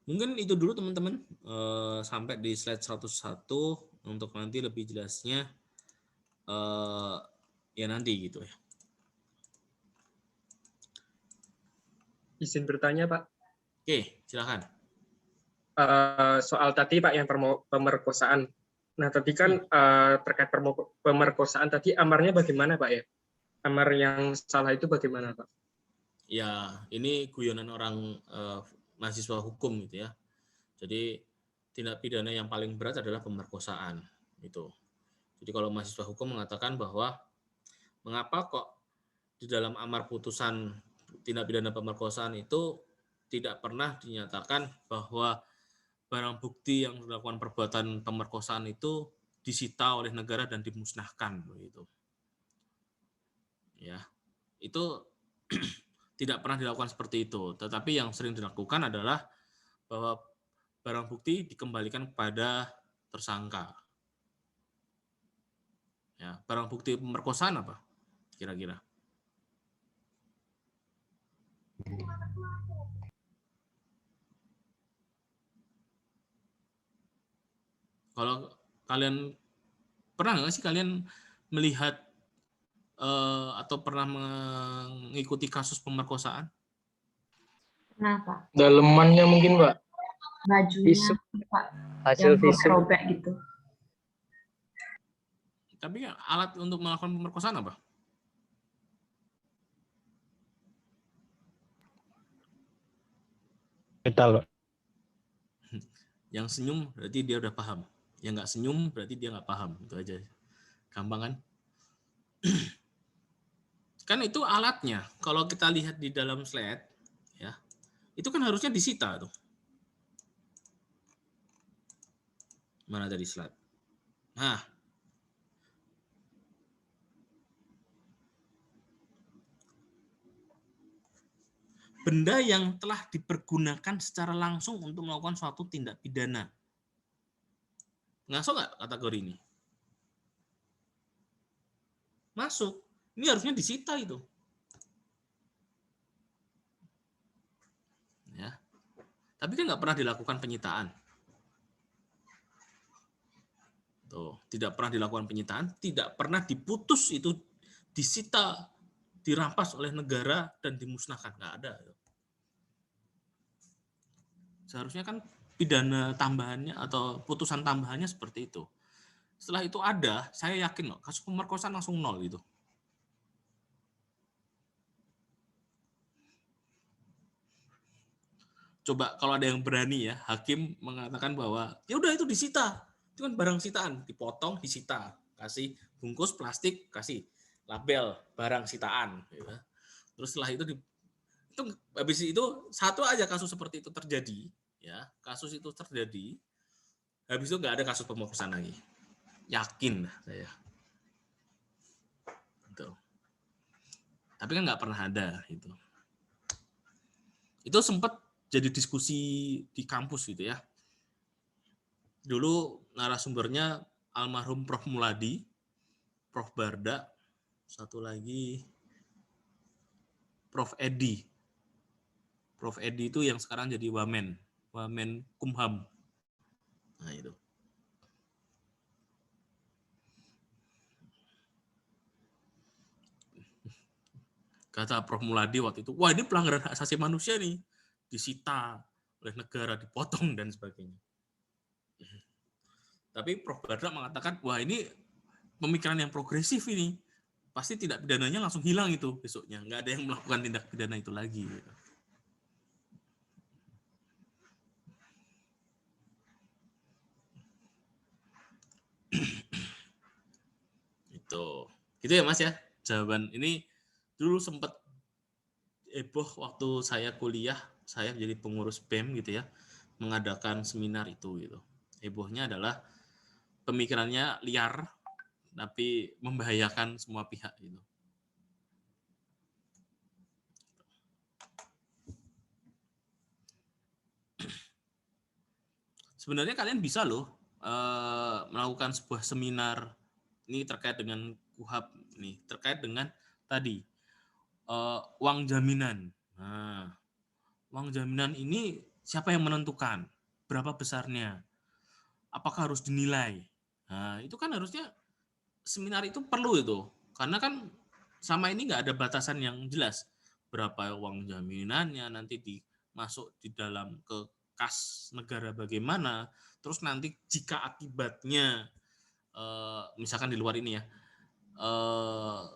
Mungkin itu dulu teman-teman, sampai di slide 101 untuk nanti lebih jelasnya ya nanti gitu ya. Izin bertanya Pak. Oke, silakan. soal tadi Pak yang pemerkosaan. Nah tadi kan terkait pemerkosaan tadi amarnya bagaimana Pak ya? Amar yang salah itu bagaimana Pak? Ya, ini guyonan orang mahasiswa hukum gitu ya. Jadi tindak pidana yang paling berat adalah pemerkosaan itu. Jadi kalau mahasiswa hukum mengatakan bahwa mengapa kok di dalam amar putusan tindak pidana pemerkosaan itu tidak pernah dinyatakan bahwa barang bukti yang melakukan perbuatan pemerkosaan itu disita oleh negara dan dimusnahkan begitu. Ya. Itu tidak pernah dilakukan seperti itu, tetapi yang sering dilakukan adalah bahwa barang bukti dikembalikan kepada tersangka. Ya, barang bukti pemerkosaan apa? Kira-kira. Kalau kalian pernah nggak sih kalian melihat atau pernah mengikuti kasus pemerkosaan? Kenapa? Dalemannya mungkin, Pak. Bajunya, Pak, Hasil yang visum. robek gitu. Tapi alat untuk melakukan pemerkosaan apa? Metal, Pak. Yang senyum berarti dia udah paham. Yang nggak senyum berarti dia nggak paham. Itu aja. Gampang kan? Kan itu alatnya. Kalau kita lihat di dalam slide, ya, itu kan harusnya disita tuh. Mana tadi slide? Nah, benda yang telah dipergunakan secara langsung untuk melakukan suatu tindak pidana. Masuk nggak kategori ini? Masuk. Ini harusnya disita itu. Ya. Tapi kan nggak pernah dilakukan penyitaan. Tuh, tidak pernah dilakukan penyitaan, tidak pernah diputus itu disita, dirampas oleh negara dan dimusnahkan. Nggak ada. Seharusnya kan pidana tambahannya atau putusan tambahannya seperti itu. Setelah itu ada, saya yakin loh, kasus pemerkosaan langsung nol gitu. Coba kalau ada yang berani ya, hakim mengatakan bahwa ya udah itu disita. Itu kan barang sitaan, dipotong, disita. Kasih bungkus plastik, kasih label barang sitaan. Gitu. Terus setelah itu habis itu satu aja kasus seperti itu terjadi, ya kasus itu terjadi, habis itu nggak ada kasus pemerkosaan lagi, yakin saya. Gitu. Tapi kan nggak pernah ada itu. Itu sempat jadi diskusi di kampus gitu ya. Dulu narasumbernya almarhum Prof. Muladi, Prof. Barda, satu lagi Prof. Edi. Prof. Edi itu yang sekarang jadi Wamen Kumham. Nah itu. Kata Prof. Muladi waktu itu, wah ini pelanggaran hak asasi manusia nih, disita oleh negara, dipotong dan sebagainya. Tapi Prof. Barda mengatakan, wah ini pemikiran yang progresif ini, pasti tindak pidananya langsung hilang itu besoknya, nggak ada yang melakukan tindak pidana itu lagi. Itu, gitu ya Mas ya. Jawaban ini dulu sempat heboh waktu saya kuliah, saya jadi pengurus BEM gitu ya, mengadakan seminar itu gitu. Hebohnya adalah pemikirannya liar tapi membahayakan semua pihak gitu. Sebenarnya kalian bisa loh melakukan sebuah seminar ini terkait dengan KUHAP nih, terkait dengan tadi uang jaminan. Nah, uang jaminan ini siapa yang menentukan? Berapa besarnya? Apakah harus dinilai? Nah, itu kan harusnya seminar itu perlu itu. Karena kan sama ini nggak ada batasan yang jelas. Berapa uang jaminannya nanti dimasuk di dalam ke kas negara bagaimana, terus nanti jika akibatnya misalkan di luar ini ya,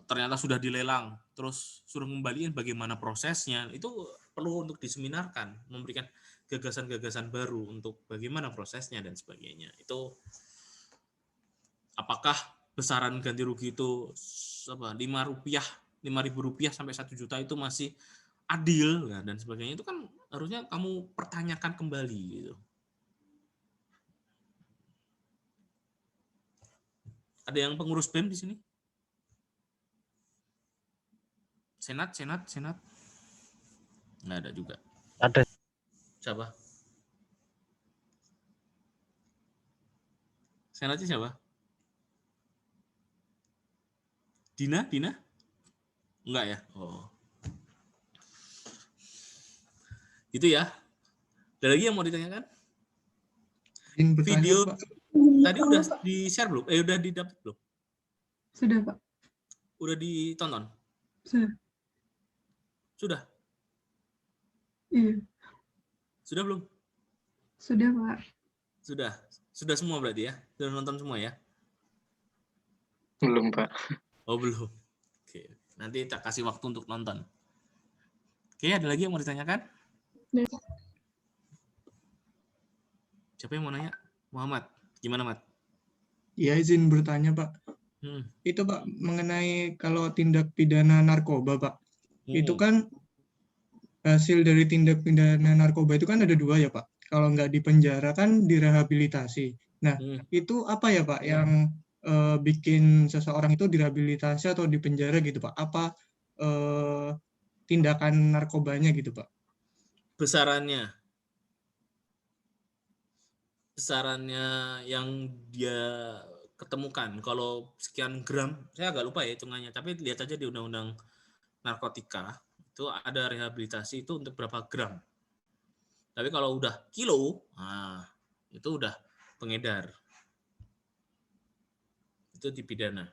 ternyata sudah dilelang, terus suruh ngembaliin bagaimana prosesnya, itu perlu untuk diseminarkan, memberikan gagasan-gagasan baru untuk bagaimana prosesnya dan sebagainya. Itu apakah besaran ganti rugi itu Rp5.000 sampai Rp1.000.000 itu masih adil dan sebagainya, itu kan harusnya kamu pertanyakan kembali gitu. Ada yang pengurus BEM di sini? Senat? Nggak ada juga. Ada. Siapa? Senatnya siapa? Dina? Enggak ya? Oh. Gitu ya. Ada lagi yang mau ditanyakan? Video tadi udah di-share belum? Udah didapat belum? Sudah, Pak. Udah ditonton? Sudah? Iya. Sudah belum? Sudah, Pak. Sudah semua berarti ya? Sudah nonton semua ya? Belum, Pak. Oh, belum. Oke. Nanti tak kasih waktu untuk nonton. Oke, ada lagi yang mau ditanyakan? Siapa yang mau nanya? Muhammad. Gimana, Mat? Ya, izin bertanya, Pak. Itu, Pak, mengenai kalau tindak pidana narkoba, Pak. Itu kan hasil dari tindak pidana narkoba itu kan ada 2 ya, Pak. Kalau nggak dipenjara kan direhabilitasi. Nah, itu apa ya, Pak, yang bikin seseorang itu direhabilitasi atau dipenjara gitu, Pak? Apa tindakan narkobanya gitu, Pak? Besarannya yang dia ketemukan. Kalau sekian gram, saya agak lupa ya hitungannya, tapi lihat aja di Undang-Undang Narkotika, itu ada rehabilitasi itu untuk berapa gram. Tapi kalau udah kilo, itu udah pengedar. Itu dipidana.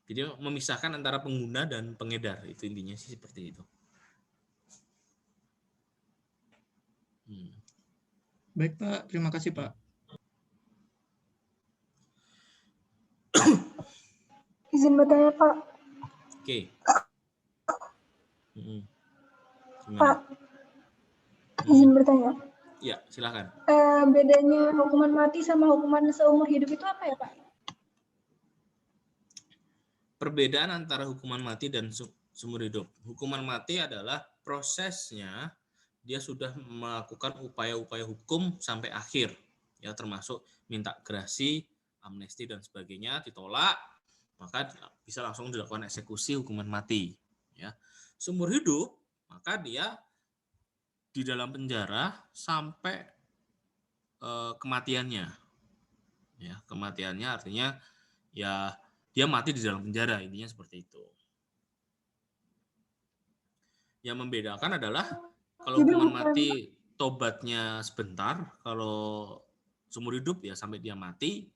Jadi memisahkan antara pengguna dan pengedar, itu intinya sih seperti itu. Baik, Pak. Terima kasih, Pak. Izin bertanya, Pak. Oke. Pak, izin bertanya. Ya, silakan. Bedanya hukuman mati sama hukuman seumur hidup itu apa ya, Pak? Perbedaan antara hukuman mati dan seumur hidup. Hukuman mati adalah prosesnya dia sudah melakukan upaya-upaya hukum sampai akhir, ya termasuk minta gerasi, amnesti dan sebagainya, ditolak, maka bisa langsung dilakukan eksekusi hukuman mati. Ya, seumur hidup, maka dia di dalam penjara sampai kematiannya. Ya, kematiannya artinya ya dia mati di dalam penjara, intinya seperti itu. Yang membedakan adalah kalau hukuman mati tobatnya sebentar, kalau seumur hidup ya sampai dia mati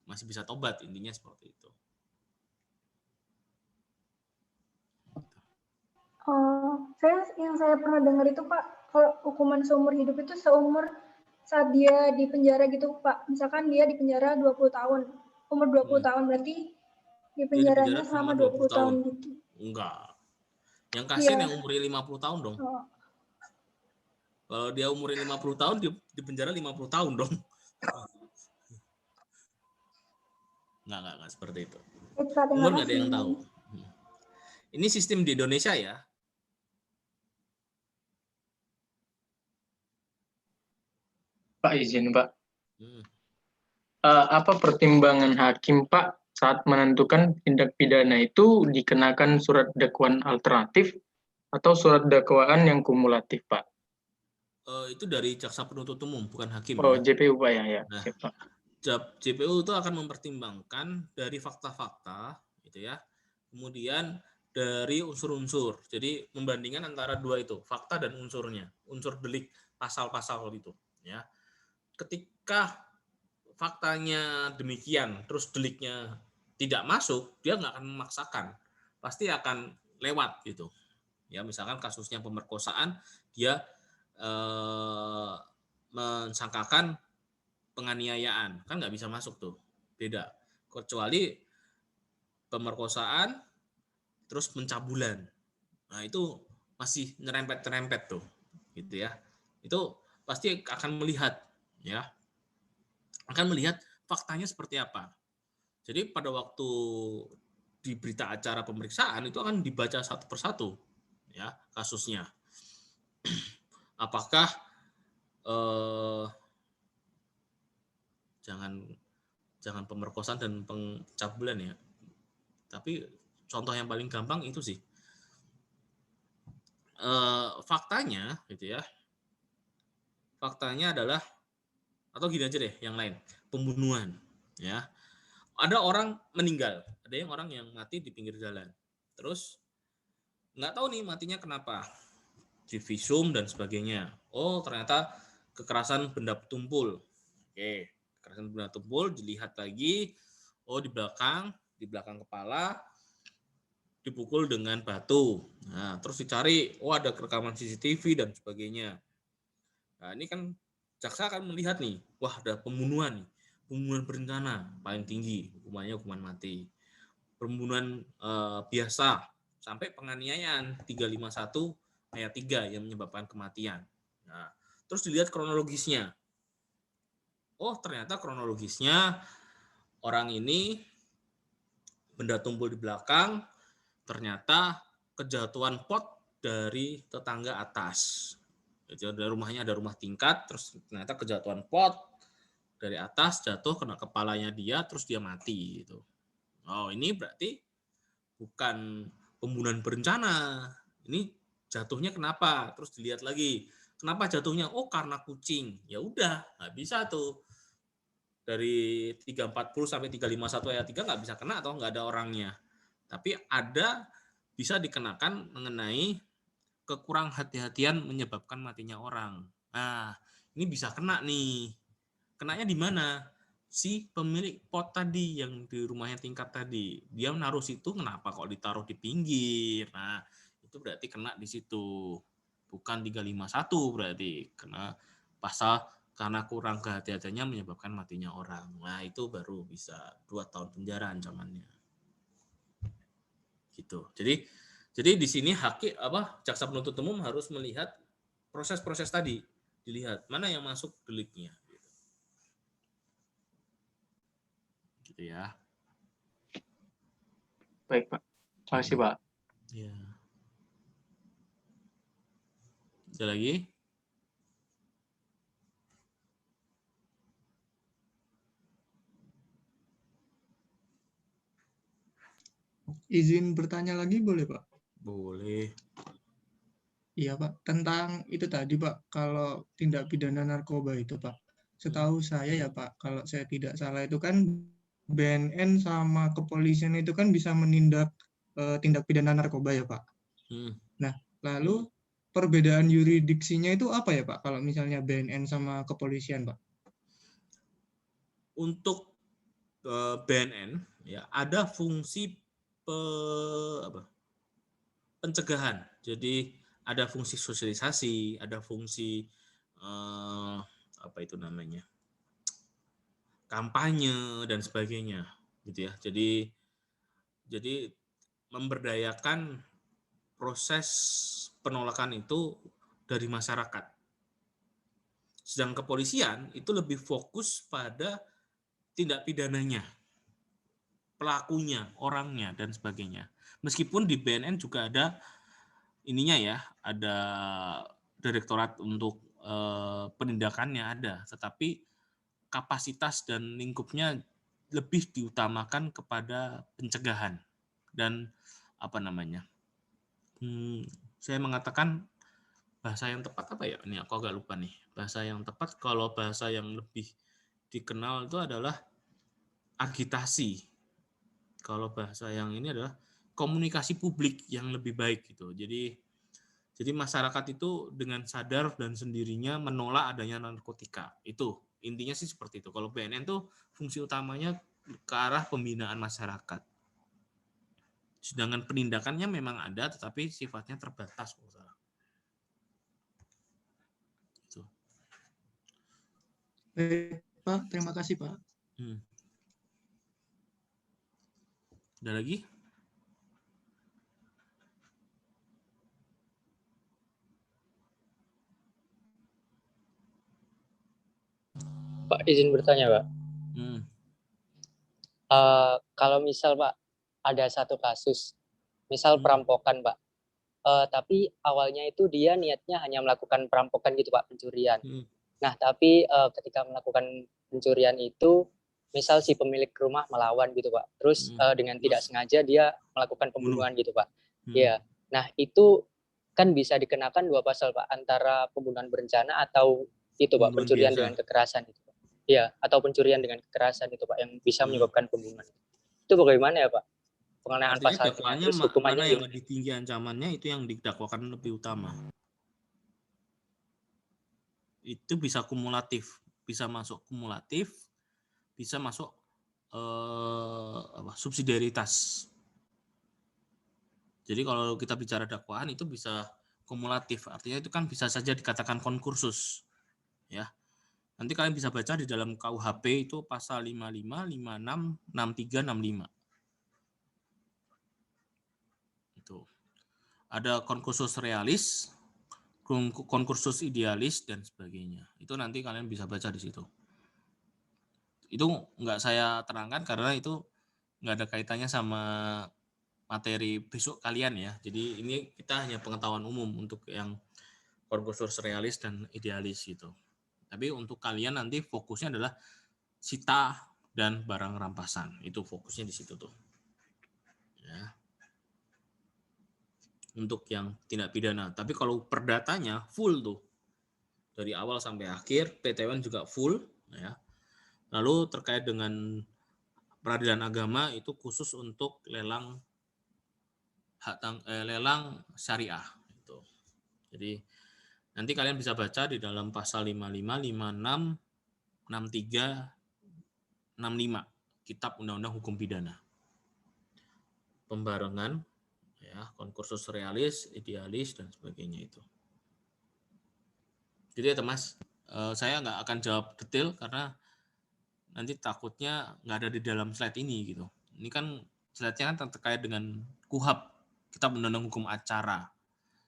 masih bisa tobat, intinya seperti itu. Yang saya pernah dengar itu, Pak, kalau hukuman seumur hidup itu seumur saat dia di penjara gitu, Pak. Misalkan dia di penjara 20 tahun, umur 20 tahun berarti di penjaranya selama 20 tahun gitu. Enggak. Yang kasihan yang umurnya 50 tahun dong. Kalau dia umurnya 50 tahun, di penjara 50 tahun dong. Enggak seperti itu. Umur nggak ada yang tahu. Ini sistem di Indonesia ya. Pak, izin, Pak. Apa pertimbangan hakim, Pak, saat menentukan tindak pidana itu dikenakan surat dakwaan alternatif atau surat dakwaan yang kumulatif, Pak? Itu dari jaksa penuntut umum, bukan hakim. Oh, ya. JPU, Pak, ya. Nah, JPU itu akan mempertimbangkan dari fakta-fakta, gitu ya. Kemudian dari unsur-unsur. Jadi membandingkan antara dua itu, fakta dan unsurnya, unsur delik, pasal-pasal itu, ya. Ketika faktanya demikian, terus deliknya tidak masuk, dia nggak akan memaksakan, pasti akan lewat gitu. Ya, misalkan kasusnya pemerkosaan, dia mensangkakan penganiayaan, kan nggak bisa masuk tuh, beda. Kecuali pemerkosaan terus pencabulan. Nah, itu masih nyerempet-nyerempet tuh, gitu ya. Itu pasti akan melihat, ya, akan melihat faktanya seperti apa. Jadi pada waktu di berita acara pemeriksaan itu akan dibaca satu persatu, ya, kasusnya. Apakah jangan pemerkosaan dan pencabulan ya, tapi contoh yang paling gampang itu sih. Faktanya gitu ya, faktanya adalah, atau gini aja deh yang lain, pembunuhan ya, ada orang meninggal, ada yang orang yang mati di pinggir jalan, terus nggak tahu nih matinya kenapa, divisum dan sebagainya. Oh, ternyata kekerasan benda tumpul. Oke, kekerasan benda tumpul dilihat lagi, oh di belakang kepala dipukul dengan batu. Nah, terus dicari, oh ada rekaman CCTV dan sebagainya. Nah, ini kan jaksa akan melihat nih, wah ada pembunuhan nih. Pembunuhan berencana paling tinggi, hukumannya hukuman mati. Pembunuhan biasa sampai penganiayaan 351 ayat 3 yang menyebabkan kematian. Nah, terus dilihat kronologisnya. Oh, ternyata kronologisnya orang ini benda tumpul di belakang, ternyata kejatuhan pot dari tetangga atas. Jadi dari rumahnya ada rumah tingkat, terus ternyata kejatuhan pot dari atas jatuh kena kepalanya dia, terus dia mati gitu. Oh, ini berarti bukan pembunuhan berencana. Ini jatuhnya kenapa? Terus dilihat lagi, kenapa jatuhnya? Oh, karena kucing. Ya udah, nggak bisa tuh. Dari 340 sampai 351 ayat 3 nggak bisa kena atau nggak ada orangnya. Tapi ada bisa dikenakan mengenai kekurang hati-hatian menyebabkan matinya orang. Nah, ini bisa kena nih. Kenanya di mana? Si pemilik pot tadi yang di rumahnya tingkat tadi. Dia naruh situ, kenapa kok ditaruh di pinggir? Nah, itu berarti kena di situ. Bukan 351 berarti. Kena pasal karena kurang kehati-hatiannya menyebabkan matinya orang. Nah, itu baru bisa 2 tahun penjara ancamannya. Gitu. Jadi di sini jaksa penuntut umum harus melihat proses-proses tadi, dilihat mana yang masuk deliknya. Gitu ya. Baik, Pak. Terima kasih, Pak. Ya. Ada lagi? Izin bertanya lagi boleh, Pak? Boleh. Iya, Pak. Tentang itu tadi, Pak, kalau tindak pidana narkoba itu, Pak. Setahu saya ya, Pak, kalau saya tidak salah itu kan BNN sama kepolisian itu kan bisa menindak tindak pidana narkoba ya, Pak. Nah, lalu perbedaan yuridiksinya itu apa ya, Pak, kalau misalnya BNN sama kepolisian, Pak? Untuk BNN ya ada fungsi pencegahan. Jadi ada fungsi sosialisasi, ada fungsi apa itu namanya, kampanye dan sebagainya, gitu ya. Jadi memberdayakan proses penolakan itu dari masyarakat. Sedang kepolisian itu lebih fokus pada tindak pidananya, pelakunya, orangnya dan sebagainya. Meskipun di BNN juga ada ininya ya, ada direktorat untuk penindakannya ada, tetapi kapasitas dan lingkupnya lebih diutamakan kepada pencegahan dan apa namanya? Saya mengatakan bahasa yang tepat apa ya? Ini aku agak lupa nih. Bahasa yang tepat, kalau bahasa yang lebih dikenal itu adalah agitasi. Kalau bahasa yang ini adalah komunikasi publik yang lebih baik gitu. Jadi masyarakat itu dengan sadar dan sendirinya menolak adanya narkotika. Itu intinya sih seperti itu. Kalau BNN tuh fungsi utamanya ke arah pembinaan masyarakat. Sedangkan penindakannya memang ada, tetapi sifatnya terbatas. Baik, Pak. Terima kasih, Pak. Ada lagi? Pak, izin bertanya, Pak. Kalau misal, Pak, ada satu kasus, misal perampokan, Pak. Tapi awalnya itu dia niatnya hanya melakukan perampokan gitu, Pak, pencurian. Nah, tapi ketika melakukan pencurian itu, misal si pemilik rumah melawan gitu, Pak. Terus dengan tidak sengaja dia melakukan pembunuhan gitu, Pak. Iya. Nah, itu kan bisa dikenakan 2 pasal, Pak, antara pembunuhan berencana atau itu, Pak, pencurian biasa dengan kekerasan itu, Pak. Iya, atau pencurian dengan kekerasan itu, Pak, yang bisa menyebabkan pembunuhan. Itu bagaimana ya, Pak? Pengenaan pasalnya, terus hukumannya mana yang lebih tinggi ancamannya itu yang didakwakan lebih utama. Itu bisa kumulatif, bisa masuk kumulatif, bisa masuk subsidiaritas. Jadi kalau kita bicara dakwaan itu bisa kumulatif, artinya itu kan bisa saja dikatakan konkursus, ya. Nanti kalian bisa baca di dalam KUHP itu pasal 55, 56, 63, 65. Itu. Ada konkursus realis, konkursus idealis dan sebagainya. Itu nanti kalian bisa baca di situ. Itu nggak saya terangkan karena itu nggak ada kaitannya sama materi besok kalian ya. Jadi ini kita hanya pengetahuan umum untuk yang konkursus realis dan idealis gitu. Tapi untuk kalian nanti fokusnya adalah sita dan barang rampasan. Itu fokusnya di situ tuh. Ya. Untuk yang tindak pidana. Tapi kalau perdatanya full tuh. Dari awal sampai akhir, PT-UN juga full ya. Lalu terkait dengan peradilan agama itu khusus untuk lelang lelang syariah itu. Jadi nanti kalian bisa baca di dalam pasal 55, 56, 63, 65 Kitab Undang-Undang Hukum Pidana. Pembarengan ya, konkursus realis, idealis dan sebagainya itu. Jadi ya Mas, saya nggak akan jawab detail karena nanti takutnya nggak ada di dalam slide ini gitu. Ini kan slide-nya kan terkait dengan KUHP, Kitab Undang-Undang Hukum Acara.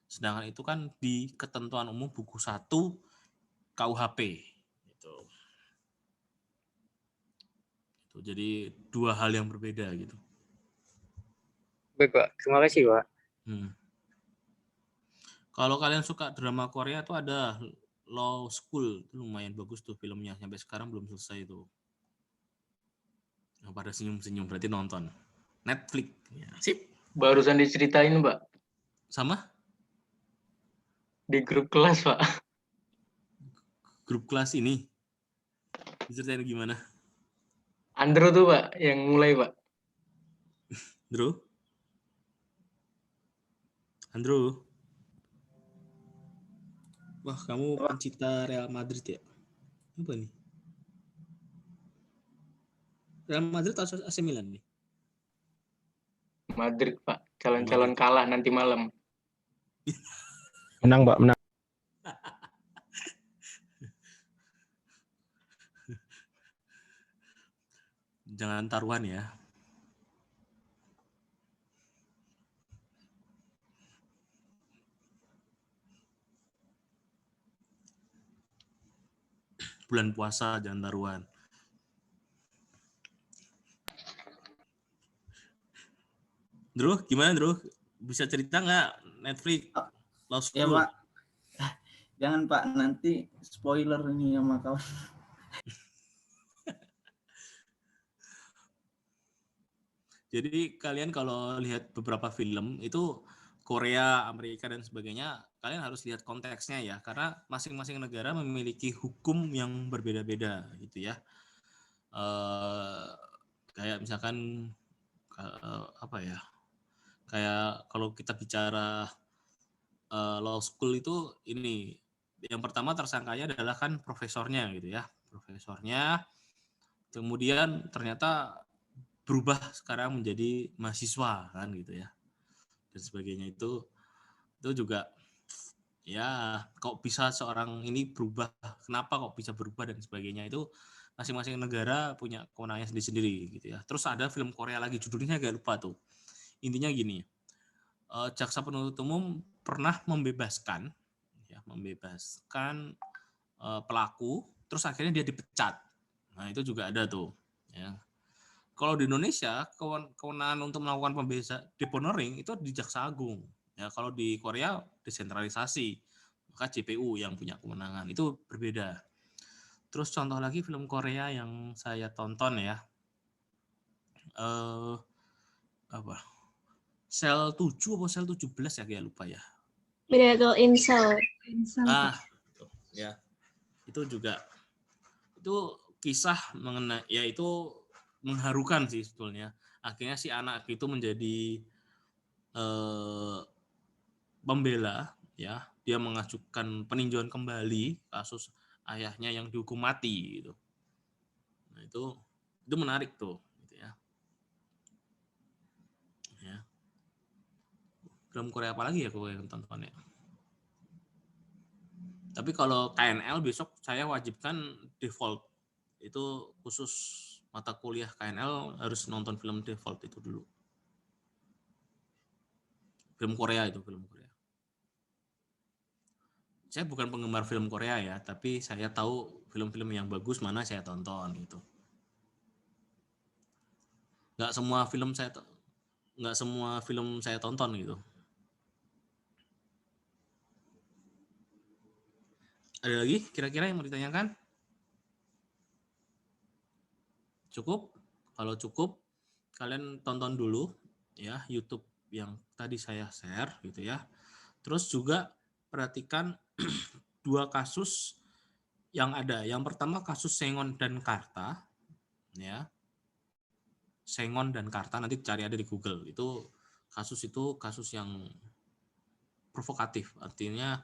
Sedangkan itu kan di ketentuan umum buku 1 KUHP. Gitu. Jadi 2 hal yang berbeda gitu. Baik, Pak. Terima kasih, Pak. Kalau kalian suka drama Korea tuh ada Law School, itu lumayan bagus tuh filmnya. Sampai sekarang belum selesai tuh. Yang pada senyum-senyum berarti nonton. Netflix. Ya, sip. Barusan diceritain, Pak. Sama? Di grup kelas, Pak. Grup kelas ini? Diceritain gimana? Andrew tuh, Pak, yang mulai, Pak. Andrew. Wah, kamu pencinta Real Madrid ya? Apa nih? Real Madrid atau AC Milan nih? Madrid, Pak. Calon-calon kalah nanti malam. Menang, Pak, menang. Jangan taruhan ya. Bulan puasa jangan taruhan. Drew, gimana Drew? Bisa cerita nggak Netflix? Law School? Ya Pak. Jangan Pak, nanti spoiler ini sama kawan. Jadi kalian kalau lihat beberapa film itu Korea, Amerika dan sebagainya, kalian harus lihat konteksnya ya, karena masing-masing negara memiliki hukum yang berbeda-beda gitu ya. Kayak misalkan apa ya? Kayak kalau kita bicara law school itu ini yang pertama tersangkanya adalah kan profesornya gitu ya, profesornya. Kemudian ternyata berubah sekarang menjadi mahasiswa kan gitu ya dan sebagainya itu juga ya kok bisa seorang ini berubah, kenapa kok bisa berubah dan sebagainya, itu masing-masing negara punya kewenangannya sendiri-sendiri gitu ya. Terus ada film Korea lagi, judulnya agak lupa tuh. Intinya gini, jaksa penuntut umum pernah membebaskan pelaku, terus akhirnya dia dipecat. Nah itu juga ada tuh. Ya. Kalau di Indonesia kewenangan untuk melakukan deponering itu di Jaksa Agung. Ya, kalau di Korea desentralisasi, maka JPU yang punya kewenangan, itu berbeda. Terus contoh lagi film Korea yang saya tonton ya, Sel 7 atau Sel 17 ya, kayak lupa ya. Miracle in Cell. Ya, itu juga itu kisah mengenai, ya itu mengharukan sih sebetulnya. Akhirnya si anak itu menjadi pembela, ya, dia mengajukan peninjauan kembali kasus ayahnya yang dihukum mati gitu. Nah, itu menarik tuh gitu ya. Ya. Film Korea apa lagi ya aku yang tonton ya. Tapi kalau KNL besok saya wajibkan default. Itu khusus mata kuliah KNL harus nonton film default itu dulu. Film Korea itu, film Korea. Saya bukan penggemar film Korea ya, tapi saya tahu film-film yang bagus mana saya tonton gitu. Nggak semua film saya tonton gitu. Ada lagi kira-kira yang mau ditanyakan? Cukup? Kalau cukup, kalian tonton dulu ya YouTube yang tadi saya share gitu ya. Terus juga perhatikan 2 kasus yang ada. Yang pertama kasus Sengon dan Karta, ya. Sengon dan Karta, nanti cari ada di Google. Itu kasus yang provokatif, artinya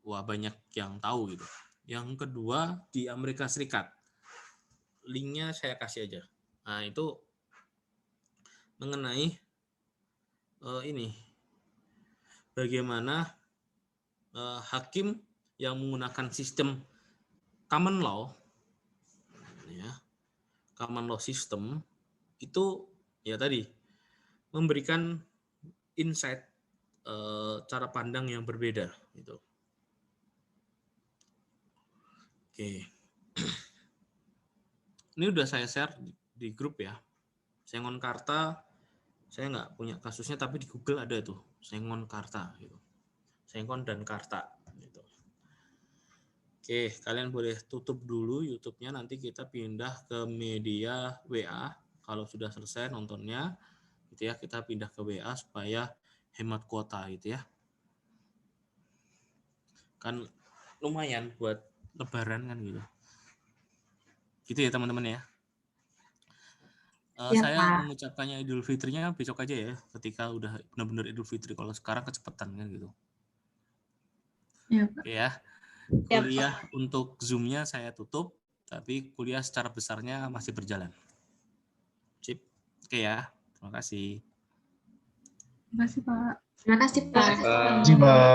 wah banyak yang tahu gitu. Yang kedua di Amerika Serikat, linknya saya kasih aja. Nah itu mengenai ini bagaimana hakim yang menggunakan sistem common law, ya, common law system itu ya tadi memberikan insight cara pandang yang berbeda gitu. Oke. Ini udah saya share di grup ya. Sengon Karta, saya nggak punya kasusnya, tapi di Google ada tuh Sengon Karta gitu. Sengon dan Karta gitu. Oke, kalian boleh tutup dulu YouTube-nya, nanti kita pindah ke media WA. Kalau sudah selesai nontonnya gitu ya, kita pindah ke WA supaya hemat kuota gitu ya. Kan lumayan buat lebaran kan gitu. Gitu ya teman-teman ya. Ya, Saya Pak. mengucapkannya Idul Fitrinya besok aja ya, ketika udah benar-benar Idul Fitri. Kalau sekarang kecepatan kan gitu. Ya, Pak. Oke ya. Kuliah untuk Zoom-nya saya tutup, tapi kuliah secara besarnya masih berjalan. Sip. Oke ya. Terima kasih. Terima kasih, Pak. Terima kasih, Pak. Terima kasih, Pak.